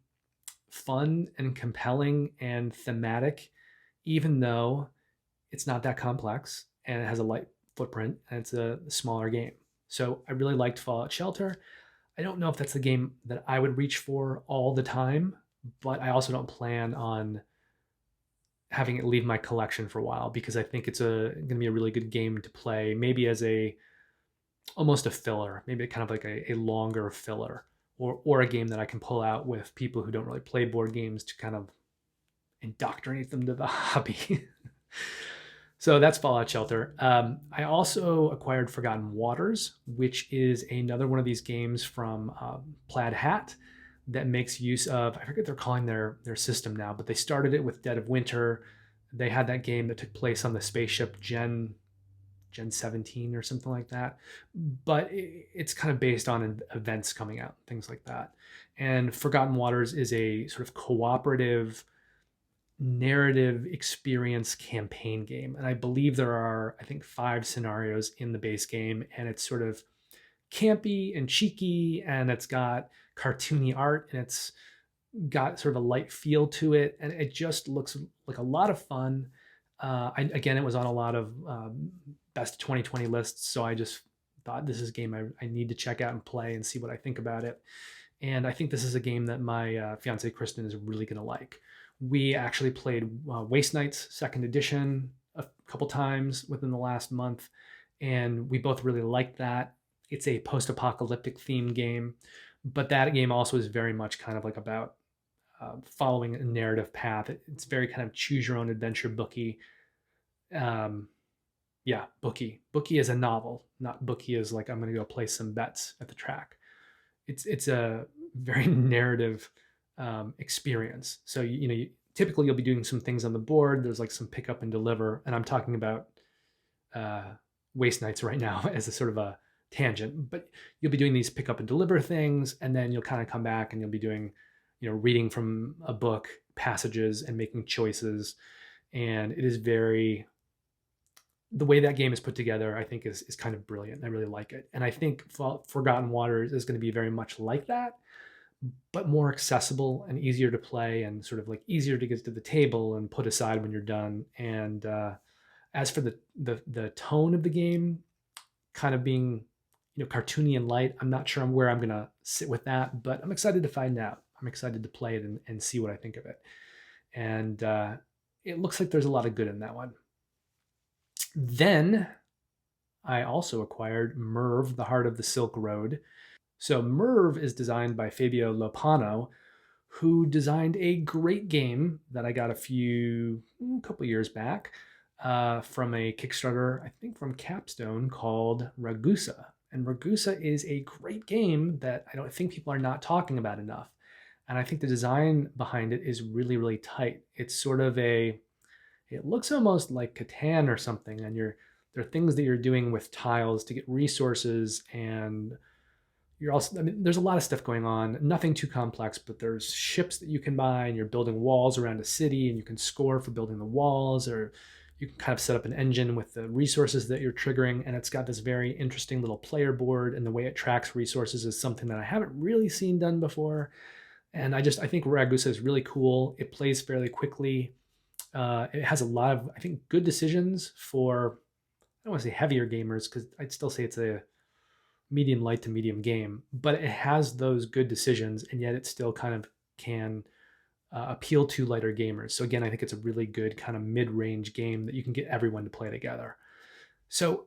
fun and compelling and thematic, even though it's not that complex and it has a light footprint and it's a smaller game. So I really liked Fallout Shelter. I don't know if that's the game that I would reach for all the time, but I also don't plan on having it leave my collection for a while, because I think it's going to be a really good game to play, maybe as almost a filler, maybe kind of like a longer filler, or a game that I can pull out with people who don't really play board games to kind of indoctrinate them to the hobby. So that's Fallout Shelter. I also acquired Forgotten Waters, which is another one of these games from Plaid Hat that makes use of, I forget what they're calling their system now, but they started it with Dead of Winter. They had that game that took place on the spaceship Gen 17 or something like that. But it's kind of based on events coming out, things like that. And Forgotten Waters is a sort of cooperative narrative experience campaign game. And I believe there are, 5 scenarios in the base game, and it's sort of campy and cheeky, and it's got cartoony art, and it's got sort of a light feel to it, and it just looks like a lot of fun. It was on a lot of best 2020 lists, so I just thought this is a game I need to check out and play and see what I think about it. And I think this is a game that my fiance Kristen is really going to like. We actually played Waste Nights 2nd edition a couple times within the last month, and we both really liked that. It's a post-apocalyptic themed game, but that game also is very much kind of like about following a narrative path. It's very kind of choose your own adventure bookie. Bookie. Bookie is a novel, not bookie as like I'm going to go place some bets at the track. It's a very narrative experience. So typically you'll be doing some things on the board. There's like some pick up and deliver, and I'm talking about Waste Nights right now as a sort of a tangent. But you'll be doing these pick up and deliver things, and then you'll kind of come back and you'll be doing, reading from a book passages and making choices. And it is the way that game is put together, I think is kind of brilliant. I really like it. And I think Forgotten Waters is going to be very much like that, but more accessible and easier to play, and sort of like easier to get to the table and put aside when you're done. And as for the tone of the game, kind of being, cartoony and light, I'm not sure where I'm going to sit with that, but I'm excited to find out. I'm excited to play it and see what I think of it. And it looks like there's a lot of good in that one. Then I also acquired Merv, The Heart of the Silk Road. So Merv is designed by Fabio Lopano, who designed a great game that I got a couple years back from a Kickstarter, I think from Capstone, called Ragusa. And Ragusa is a great game that I don't think people are not talking about enough. And I think the design behind it is really, really tight. It's sort of it looks almost like Catan or something. And there are things that you're doing with tiles to get resources, and you're also, I mean, there's a lot of stuff going on, nothing too complex, but there's ships that you can buy, and you're building walls around a city, and you can score for building the walls, or you can kind of set up an engine with the resources that you're triggering. And it's got this very interesting little player board, and the way it tracks resources is something that I haven't really seen done before. And I think Ragusa is really cool. It plays fairly quickly. It has a lot of, I think, good decisions for, I don't want to say heavier gamers, because I'd still say it's a medium light to medium game, but it has those good decisions, and yet it still kind of can appeal to lighter gamers. So again, I think it's a really good kind of mid-range game that you can get everyone to play together. So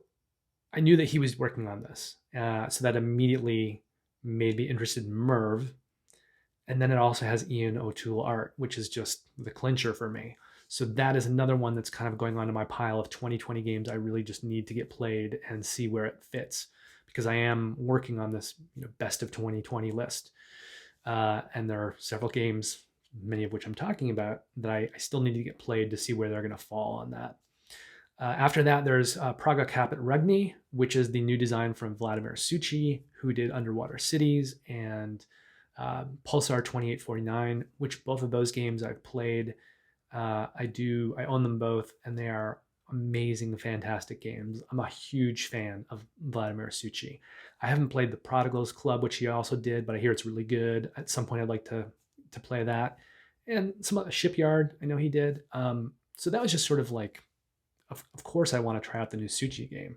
I knew that he was working on this, so that immediately made me interested in Merv. And then it also has Ian O'Toole art, which is just the clincher for me. So that is another one that's kind of going onto my pile of 2020 games I really just need to get played and see where it fits, because I am working on this best of 2020 list. And there are several games, many of which I'm talking about, that I still need to get played to see where they're going to fall on that. After that, there's Praga, Caput, Regni, which is the new design from Vladimir Suchy, who did Underwater Cities and Pulsar 2849, which both of those games I've played. I own them both, and they are amazing, fantastic games. I'm a huge fan of Vladimir Suchy. I haven't played the Prodigals Club, which he also did, but I hear it's really good. At some point, I'd like to play that. And some other Shipyard, I know he did. So that was just sort of like, of course, I want to try out the new Suchy game.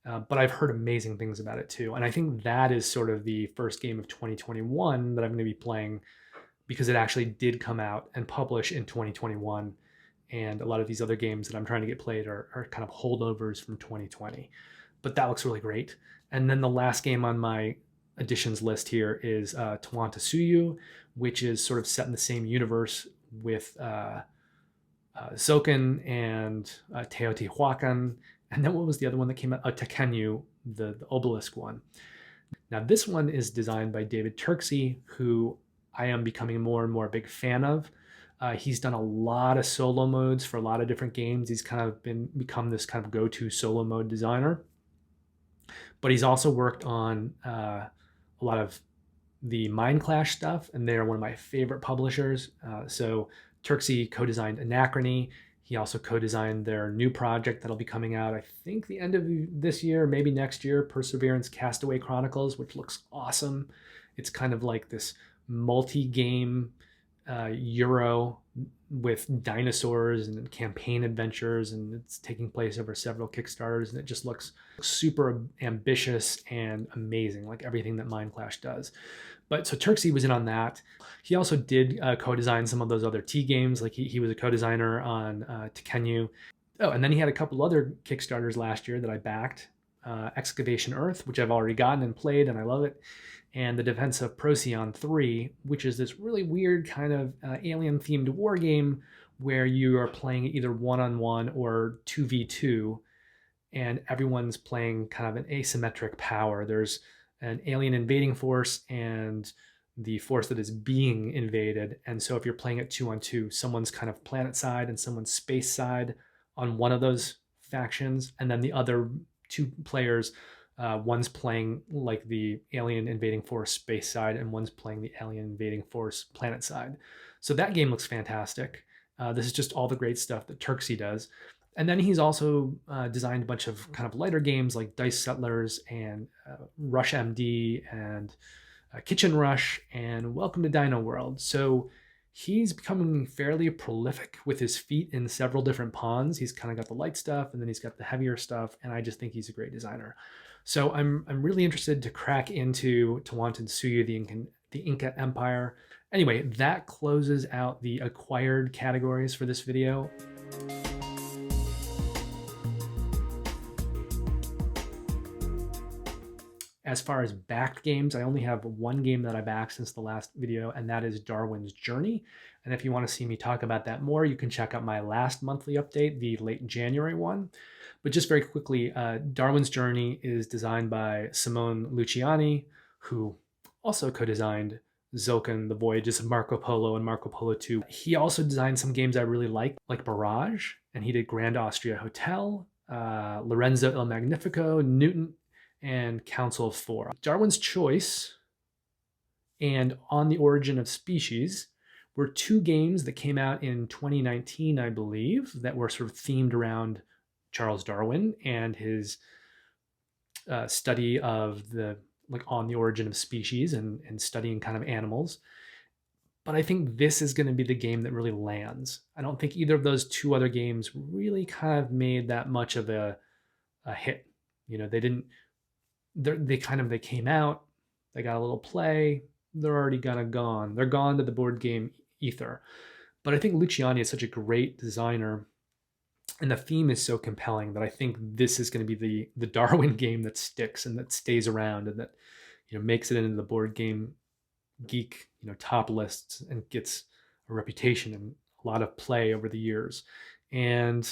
But I've heard amazing things about it too. And I think that is sort of the first game of 2021 that I'm going to be playing, because it actually did come out and publish in 2021. And a lot of these other games that I'm trying to get played are kind of holdovers from 2020. But that looks really great. And then the last game on my editions list here is Tawantinsuyu, which is sort of set in the same universe with Zoken and Teotihuacan. And then what was the other one that came out? Tekenyu, the obelisk one. Now this one is designed by David Turksey, who I am becoming more and more a big fan of. He's done a lot of solo modes for a lot of different games. He's kind of become this kind of go-to solo mode designer. But he's also worked on a lot of the Mind Clash stuff, and they're one of my favorite publishers. So Turksey co-designed Anachrony. He also co-designed their new project that'll be coming out, I think, the end of this year, maybe next year, Perseverance Castaway Chronicles, which looks awesome. It's kind of like this multi-game Euro with dinosaurs and campaign adventures, and it's taking place over several Kickstarters, and it just looks super ambitious and amazing, like everything that Mind Clash does. But so Turksey was in on that. He also did co-design some of those other T games, like he was a co-designer on Tekenyu. Oh, and then he had a couple other Kickstarters last year that I backed. Excavation Earth, which I've already gotten and played, and I love it. And the Defense of Procyon 3, which is this really weird kind of alien-themed war game where you are playing either one-on-one or 2v2, and everyone's playing kind of an asymmetric power. There's an alien invading force and the force that is being invaded. And so if you're playing it 2-on-2, someone's kind of planet side and someone's space side on one of those factions, and then the other two players, one's playing like the alien invading force space side, and one's playing the alien invading force planet side. So that game looks fantastic. This is just all the great stuff that Turksey does. And then he's also designed a bunch of kind of lighter games like Dice Settlers and Rush MD and Kitchen Rush and Welcome to Dino World. So he's becoming fairly prolific with his feet in several different ponds. He's kind of got the light stuff, and then he's got the heavier stuff, and I just think he's a great designer. So I'm really interested to crack into Tawantinsuyu, the Inca Empire. Anyway, that closes out the acquired categories for this video. As far as backed games, I only have one game that I backed since the last video, and that is Darwin's Journey. And if you want to see me talk about that more, you can check out my last monthly update, the late January one. But just very quickly, Darwin's Journey is designed by Simone Luciani, who also co-designed Zilken, The Voyages of Marco Polo, and Marco Polo 2. He also designed some games I really like Barrage, and he did Grand Austria Hotel, Lorenzo Il Magnifico, Newton, and Council of Four. Darwin's Choice and On the Origin of Species were two games that came out in 2019, I believe, that were sort of themed around Charles Darwin and his study of on the origin of species and studying kind of animals. But I think this is going to be the game that really lands. I don't think either of those two other games really kind of made that much of a hit. They didn't. They came out, they got a little play, they're already kind of gone. They're gone to the board game ether. But I think Luciani is such a great designer, and the theme is so compelling that I think this is going to be the Darwin game that sticks and that stays around and that makes it into the board game geek top lists and gets a reputation and a lot of play over the years. And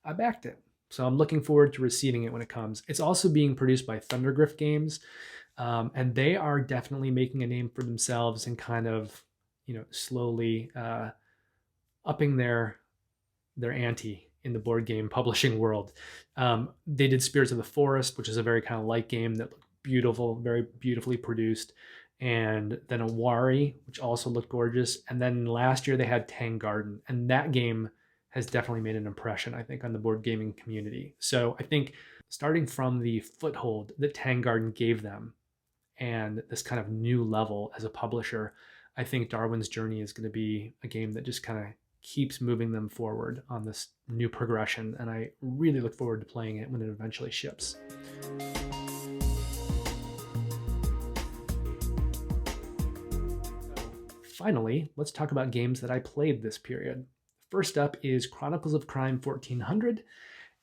I backed it. So I'm looking forward to receiving it when it comes. It's also being produced by Thundergriff Games, and they are definitely making a name for themselves and kind of slowly upping their ante in the board game publishing world. They did Spirits of the Forest, which is a very kind of light game that looked beautiful, very beautifully produced. And then Awari, which also looked gorgeous. And then last year they had Tang Garden, and that game has definitely made an impression, I think, on the board gaming community. So I think starting from the foothold that Tang Garden gave them and this kind of new level as a publisher, I think Darwin's Journey is going to be a game that just kind of keeps moving them forward on this new progression. And I really look forward to playing it when it eventually ships. Finally, let's talk about games that I played this period. First up is Chronicles of Crime 1400.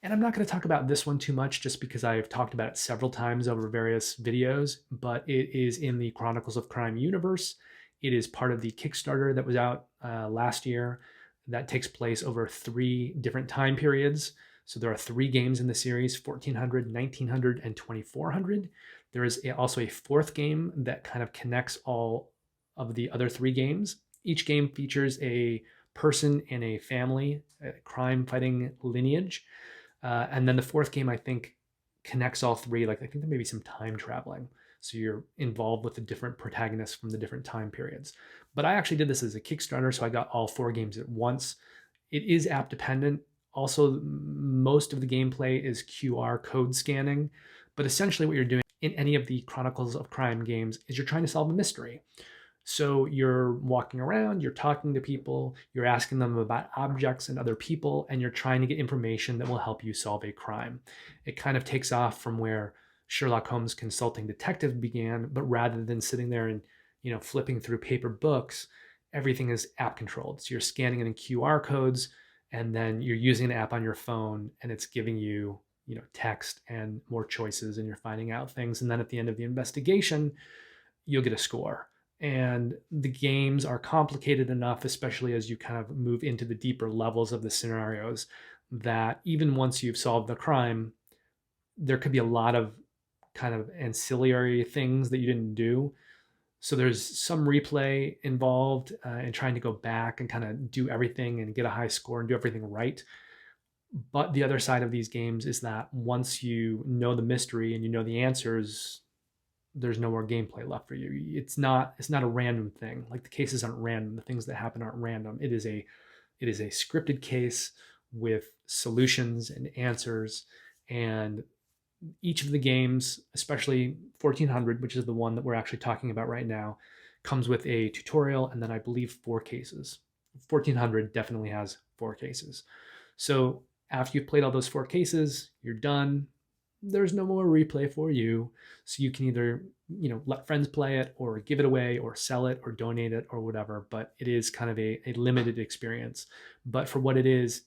And I'm not going to talk about this one too much just because I've talked about it several times over various videos, but it is in the Chronicles of Crime universe. It is part of the Kickstarter that was out last year that takes place over 3 different time periods. So there are 3 games in the series, 1400, 1900, and 2400. There is also a 4th game that kind of connects all of the other 3 games. Each game features a person in a family, a crime-fighting lineage. And then the 4th game, I think, connects all 3. I think there may be some time traveling. So you're involved with the different protagonists from the different time periods. But I actually did this as a Kickstarter, so I got all 4 games at once. It is app dependent. Also, most of the gameplay is QR code scanning. But essentially what you're doing in any of the Chronicles of Crime games is you're trying to solve a mystery. So you're walking around, you're talking to people, you're asking them about objects and other people, and you're trying to get information that will help you solve a crime. It kind of takes off from where Sherlock Holmes Consulting Detective began, but rather than sitting there and flipping through paper books, everything is app controlled. So you're scanning in QR codes, and then you're using an app on your phone, and it's giving you text and more choices, and you're finding out things. And then at the end of the investigation, you'll get a score. And the games are complicated enough, especially as you kind of move into the deeper levels of the scenarios, that even once you've solved the crime, there could be a lot of kind of ancillary things that you didn't do. So there's some replay involved in trying to go back and kind of do everything and get a high score and do everything right. But the other side of these games is that once you know the mystery and you know the answers, there's no more gameplay left for you. It's not a random thing. Like, the cases aren't random. The things that happen aren't random. It is a scripted case with solutions and answers. And each of the games, especially 1400, which is the one that we're actually talking about right now, comes with a tutorial and then I believe 4 cases. 1400 definitely has 4 cases. So after you've played all those 4 cases, you're done. There's no more replay for you. So you can either, let friends play it or give it away or sell it or donate it or whatever. But it is kind of a limited experience. But for what it is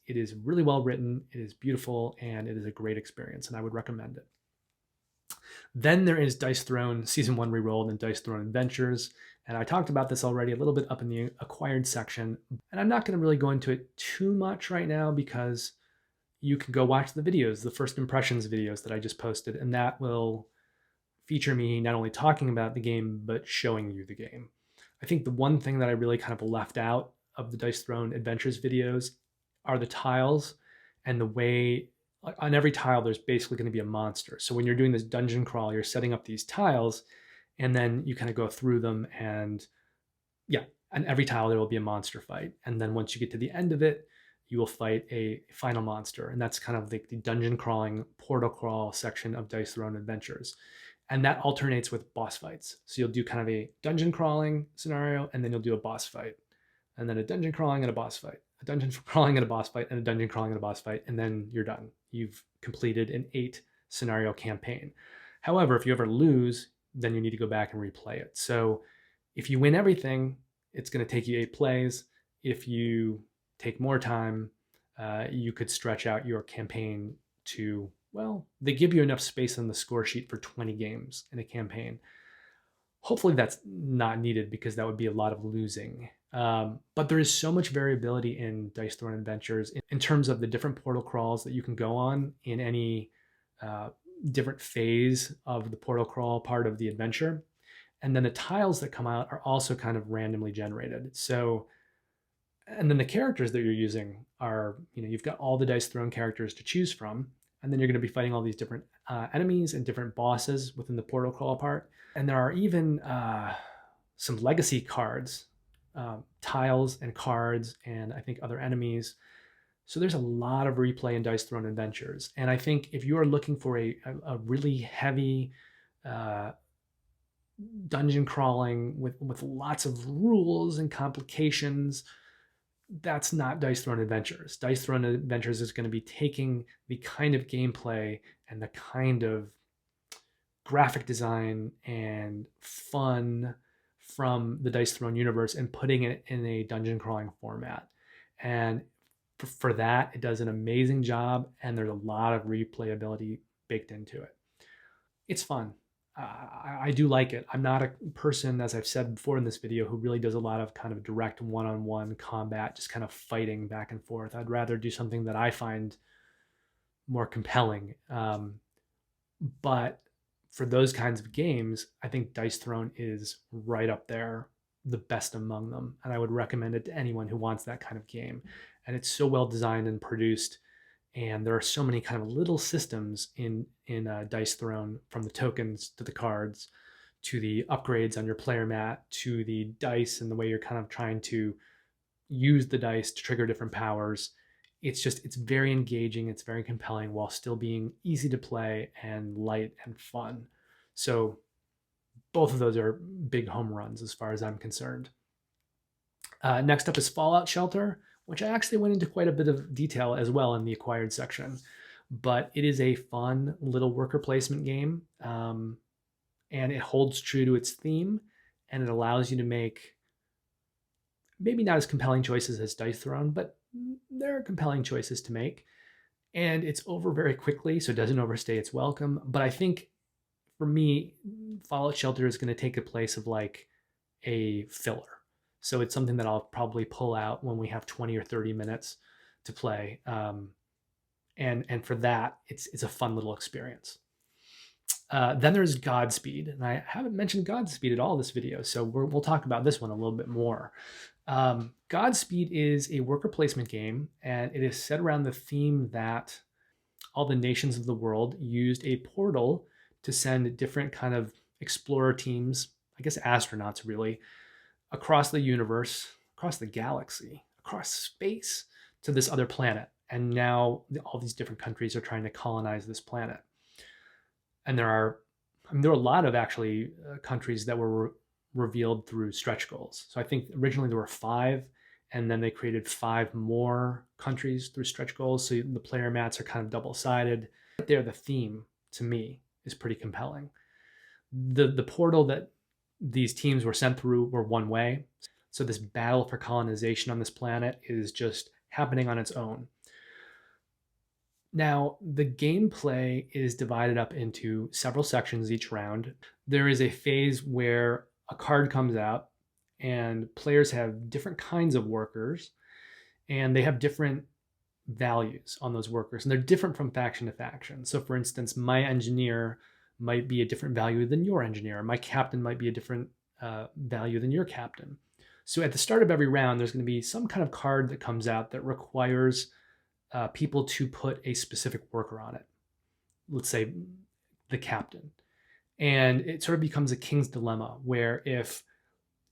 really well written. It is beautiful and it is a great experience, and I would recommend it. Then there is Dice Throne Season 1 ReRolled and Dice Throne Adventures. And I talked about this already a little bit up in the acquired section. And I'm not going to really go into it too much right now because you can go watch the videos, the first impressions videos that I just posted, and that will feature me not only talking about the game, but showing you the game. I think the one thing that I really kind of left out of the Dice Throne Adventures videos are the tiles and the way on every tile there's basically going to be a monster. So when you're doing this dungeon crawl, you're setting up these tiles and then you kind of go through them, and yeah, and every tile there will be a monster fight. And then once you get to the end of it, you will fight a final monster. And that's kind of like the dungeon crawling, portal crawl section of Dice Throne Adventures. And that alternates with boss fights. So you'll do kind of a dungeon crawling scenario, and then you'll do a boss fight, and then a dungeon crawling and a boss fight, a dungeon crawling and a boss fight, and a dungeon crawling and a boss fight, and then you're done. You've completed an 8 scenario campaign. However, if you ever lose, then you need to go back and replay it. So if you win everything, it's going to take you 8 plays. If you take more time, you could stretch out your campaign to, well, they give you enough space on the score sheet for 20 games in a campaign. Hopefully that's not needed, because that would be a lot of losing. But there is so much variability in Dice Throne Adventures in terms of the different portal crawls that you can go on in any different phase of the portal crawl part of the adventure. And then the tiles that come out are also kind of randomly generated. So, and then the characters that you're using are, you've got all the Dice Throne characters to choose from. And then you're going to be fighting all these different enemies and different bosses within the portal crawl part. And there are even some legacy cards, tiles and cards, and I think other enemies. So there's a lot of replay in Dice Throne Adventures. And I think if you are looking for a really heavy dungeon crawling with lots of rules and complications, that's not Dice Throne Adventures. Dice Throne Adventures is going to be taking the kind of gameplay and the kind of graphic design and fun from the Dice Throne universe and putting it in a dungeon crawling format. And for that, it does an amazing job, and there's a lot of replayability baked into it. It's fun. I do like it. I'm not a person, as I've said before in this video, who really does a lot of kind of direct one-on-one combat, just kind of fighting back and forth. I'd rather do something that I find more compelling. But for those kinds of games, I think Dice Throne is right up there, the best among them. And I would recommend it to anyone who wants that kind of game. And it's so well designed and produced. And there are so many kind of little systems in Dice Throne, from the tokens to the cards to the upgrades on your player mat to the dice and the way you're kind of trying to use the dice to trigger different powers. It's very engaging, it's very compelling, while still being easy to play and light and fun. So both of those are big home runs as far as I'm concerned. Next up is Fallout Shelter, which I actually went into quite a bit of detail as well in the acquired section. But it is a fun little worker placement game, and it holds true to its theme, and it allows you to make maybe not as compelling choices as Dice Throne, but there are compelling choices to make. And it's over very quickly, so it doesn't overstay its welcome. But I think for me, Fallout Shelter is going to take the place of like a filler. So it's something that I'll probably pull out when we have 20 or 30 minutes to play. And for that, it's a fun little experience. Then there's Godspeed, and I haven't mentioned Godspeed at all this video, so we'll talk about this one a little bit more. Godspeed is a worker placement game, and it is set around the theme that all the nations of the world used a portal to send different kind of explorer teams, I guess astronauts really, across the universe, across the galaxy, across space to this other planet. And now all these different countries are trying to colonize this planet. And there are a lot of actually countries that were revealed through stretch goals. So I think originally there were 5, and then they created 5 more countries through stretch goals. So the player mats are kind of double-sided. There, the theme to me is pretty compelling. The portal that these teams were sent through were one way. So this battle for colonization on this planet is just happening on its own. Now, the gameplay is divided up into several sections each round. There is a phase where a card comes out, and players have different kinds of workers, and they have different values on those workers, and they're different from faction to faction. So for instance, my engineer might be a different value than your engineer. My captain might be a different value than your captain. So at the start of every round, there's going to be some kind of card that comes out that requires people to put a specific worker on it. Let's say the captain. And it sort of becomes a king's dilemma, where if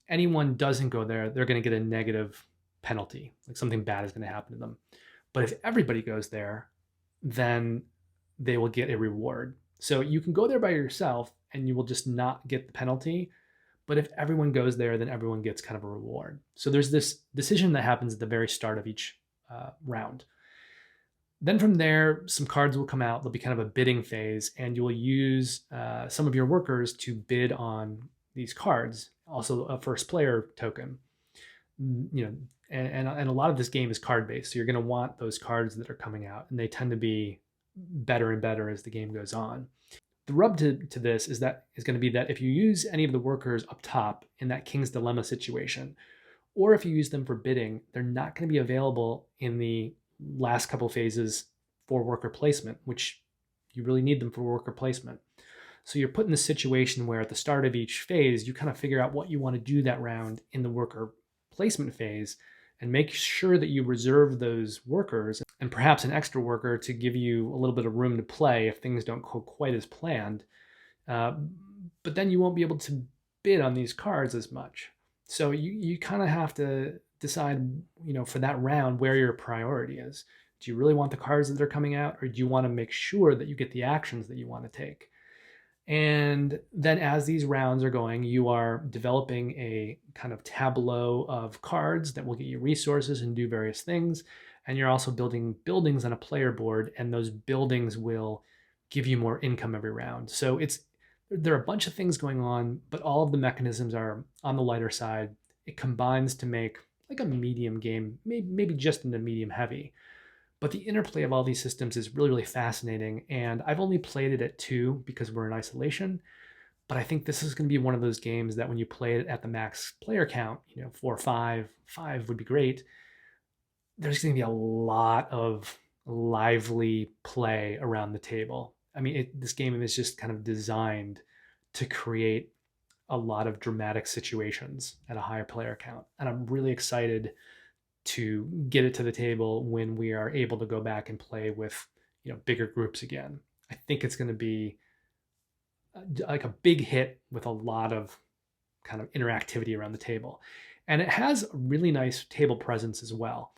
anyone doesn't go there, they're going to get a negative penalty, like something bad is going to happen to them. But if everybody goes there, then they will get a reward. So you can go there by yourself and you will just not get the penalty. But if everyone goes there, then everyone gets kind of a reward. So there's this decision that happens at the very start of each round. Then from there, some cards will come out. There'll be kind of a bidding phase, and you will use some of your workers to bid on these cards. Also, a first player token. And a lot of this game is card based, so you're going to want those cards that are coming out, and they tend to be better and better as the game goes on. The rub to this is going to be that if you use any of the workers up top in that King's Dilemma situation, or if you use them for bidding, they're not going to be available in the last couple phases for worker placement, which you really need them for worker placement. So you're put in the situation where at the start of each phase, you kind of figure out what you want to do that round in the worker placement phase, and make sure that you reserve those workers and perhaps an extra worker to give you a little bit of room to play if things don't go quite as planned. But then you won't be able to bid on these cards as much. So you kind of have to decide, for that round where your priority is. Do you really want the cards that are coming out, or do you want to make sure that you get the actions that you want to take? And then as these rounds are going, you are developing a kind of tableau of cards that will get you resources and do various things. And you're also building buildings on a player board, and those buildings will give you more income every round. So there are a bunch of things going on, but all of the mechanisms are on the lighter side. It combines to make like a medium game, maybe just in the medium heavy. But the interplay of all these systems is really, really fascinating. And I've only played it at 2 because we're in isolation. But I think this is going to be one of those games that when you play it at the max player count, 4 or 5 would be great. There's going to be a lot of lively play around the table. I mean, this game is just kind of designed to create a lot of dramatic situations at a higher player count. And I'm really excited to get it to the table when we are able to go back and play with bigger groups again. I think it's going to be like a big hit with a lot of kind of interactivity around the table. And it has a really nice table presence as well.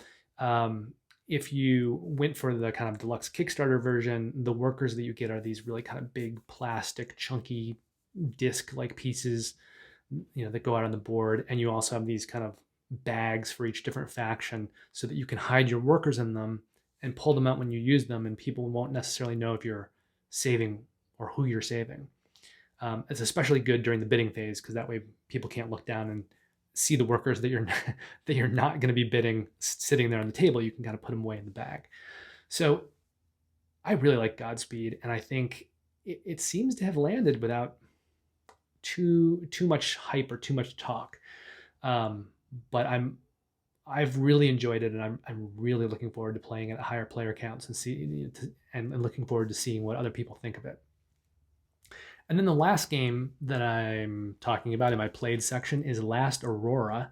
If you went for the kind of deluxe Kickstarter version, the workers that you get are these really kind of big plastic chunky disc-like pieces that go out on the board. And you also have these kind of bags for each different faction so that you can hide your workers in them and pull them out when you use them, and people won't necessarily know if you're saving or who you're saving. It's especially good during the bidding phase, because that way people can't look down and see the workers that you're not going to be bidding sitting there on the table. You can kind of put them away in the bag. So I really like Godspeed, and I think it seems to have landed without too much hype or too much talk. But I've really enjoyed it, and I'm really looking forward to playing it at higher player counts and looking forward to seeing what other people think of it. And then the last game that I'm talking about in my played section is Last Aurora.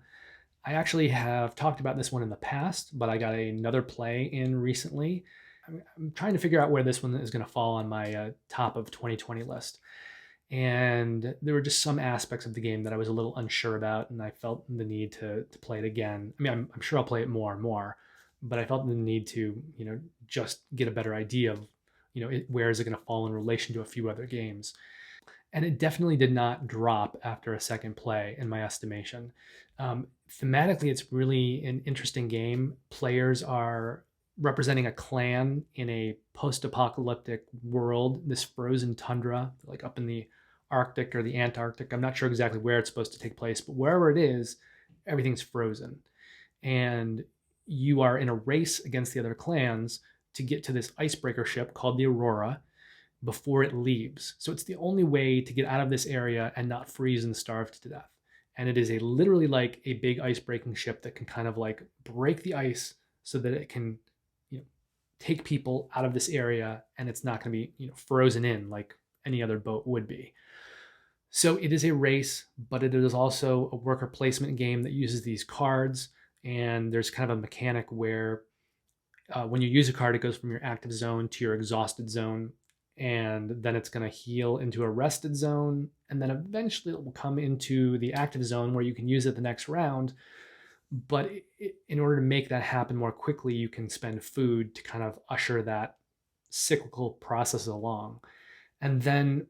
I actually have talked about this one in the past, but I got another play in recently. I'm trying to figure out where this one is going to fall on my top of 2020 list. And there were just some aspects of the game that I was a little unsure about, and I felt the need to play it again. I mean, I'm sure I'll play it more and more, but I felt the need to, just get a better idea of, where is it going to fall in relation to a few other games. And it definitely did not drop after a second play, in my estimation. Thematically, it's really an interesting game. Players are representing a clan in a post-apocalyptic world, this frozen tundra, like up in the Arctic or the Antarctic. I'm not sure exactly where it's supposed to take place, but wherever it is, everything's frozen. And you are in a race against the other clans to get to this icebreaker ship called the Aurora before it leaves. So it's the only way to get out of this area and not freeze and starve to death. And it is literally like a big ice-breaking ship that can kind of like break the ice so that it can take people out of this area, and it's not going to be frozen in like any other boat would be. So it is a race, but it is also a worker placement game that uses these cards. And there's kind of a mechanic where when you use a card, it goes from your active zone to your exhausted zone. And then it's going to heal into a rested zone. And then eventually it will come into the active zone where you can use it the next round. But in order to make that happen more quickly, you can spend food to kind of usher that cyclical process along. And then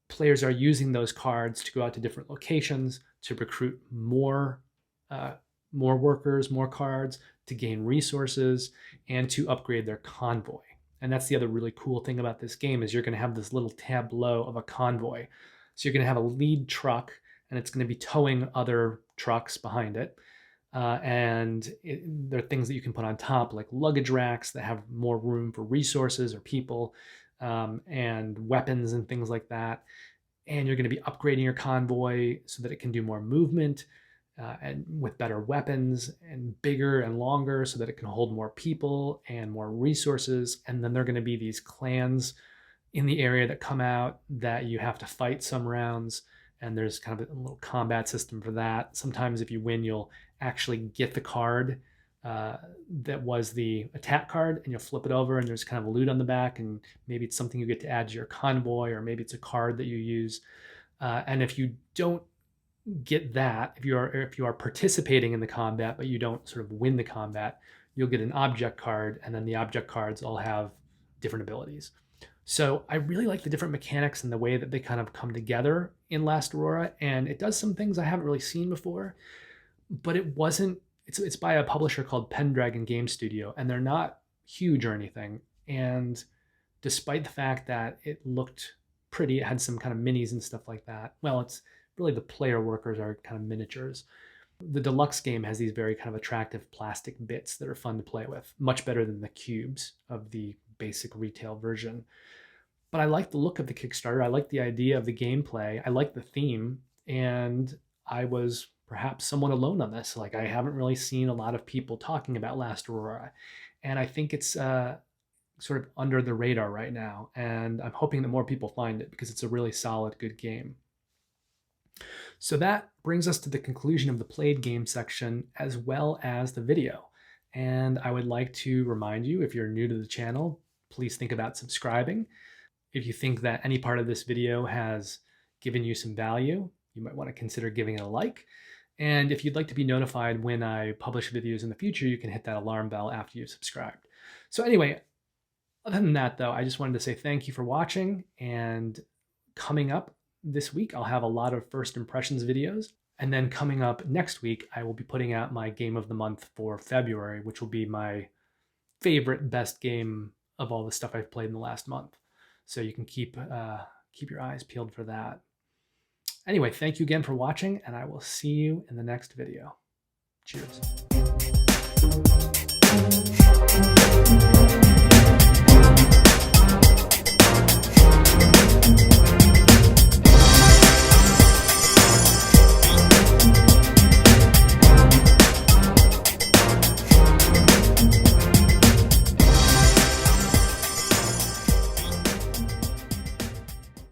players are using those cards to go out to different locations to recruit more workers, more cards, to gain resources, and to upgrade their convoy. And that's the other really cool thing about this game is you're going to have this little tableau of a convoy. So you're going to have a lead truck, and it's going to be towing other trucks behind it. There are things that you can put on top, like luggage racks that have more room for resources or people, and weapons and things like that. And you're going to be upgrading your convoy so that it can do more movement, and with better weapons and bigger and longer so that it can hold more people and more resources. And then there are going to be these clans in the area that come out that you have to fight some rounds. And there's kind of a little combat system for that. Sometimes if you win, you'll actually get the card that was the attack card, and you'll flip it over and there's kind of a loot on the back, and maybe it's something you get to add to your convoy, or maybe it's a card that you use. And if you don't get that, if you are participating in the combat but you don't sort of win the combat, you'll get an object card, and then the object cards all have different abilities. So I really like the different mechanics and the way that they kind of come together in Last Aurora, and it does some things I haven't really seen before. But it's by a publisher called Pendragon Game Studio, and they're not huge or anything. And despite the fact that it looked pretty, it had some kind of minis and stuff like that. Well, it's really the player workers are kind of miniatures. The deluxe game has these very kind of attractive plastic bits that are fun to play with, much better than the cubes of the basic retail version. But I like the look of the Kickstarter. I like the idea of the gameplay. I like the theme. And I was perhaps somewhat alone on this. Like, I haven't really seen a lot of people talking about Last Aurora. And I think it's sort of under the radar right now. And I'm hoping that more people find it because it's a really solid, good game. So that brings us to the conclusion of the played game section as well as the video. And I would like to remind you, if you're new to the channel, please think about subscribing. If you think that any part of this video has given you some value, you might want to consider giving it a like. And if you'd like to be notified when I publish videos in the future, you can hit that alarm bell after you've subscribed. So anyway, other than that though, I just wanted to say thank you for watching. And coming up this week, I'll have a lot of first impressions videos. And then coming up next week, I will be putting out my game of the month for February, which will be my favorite best game of all the stuff I've played in the last month. So you can keep your eyes peeled for that. Anyway, thank you again for watching, and I will see you in the next video. Cheers.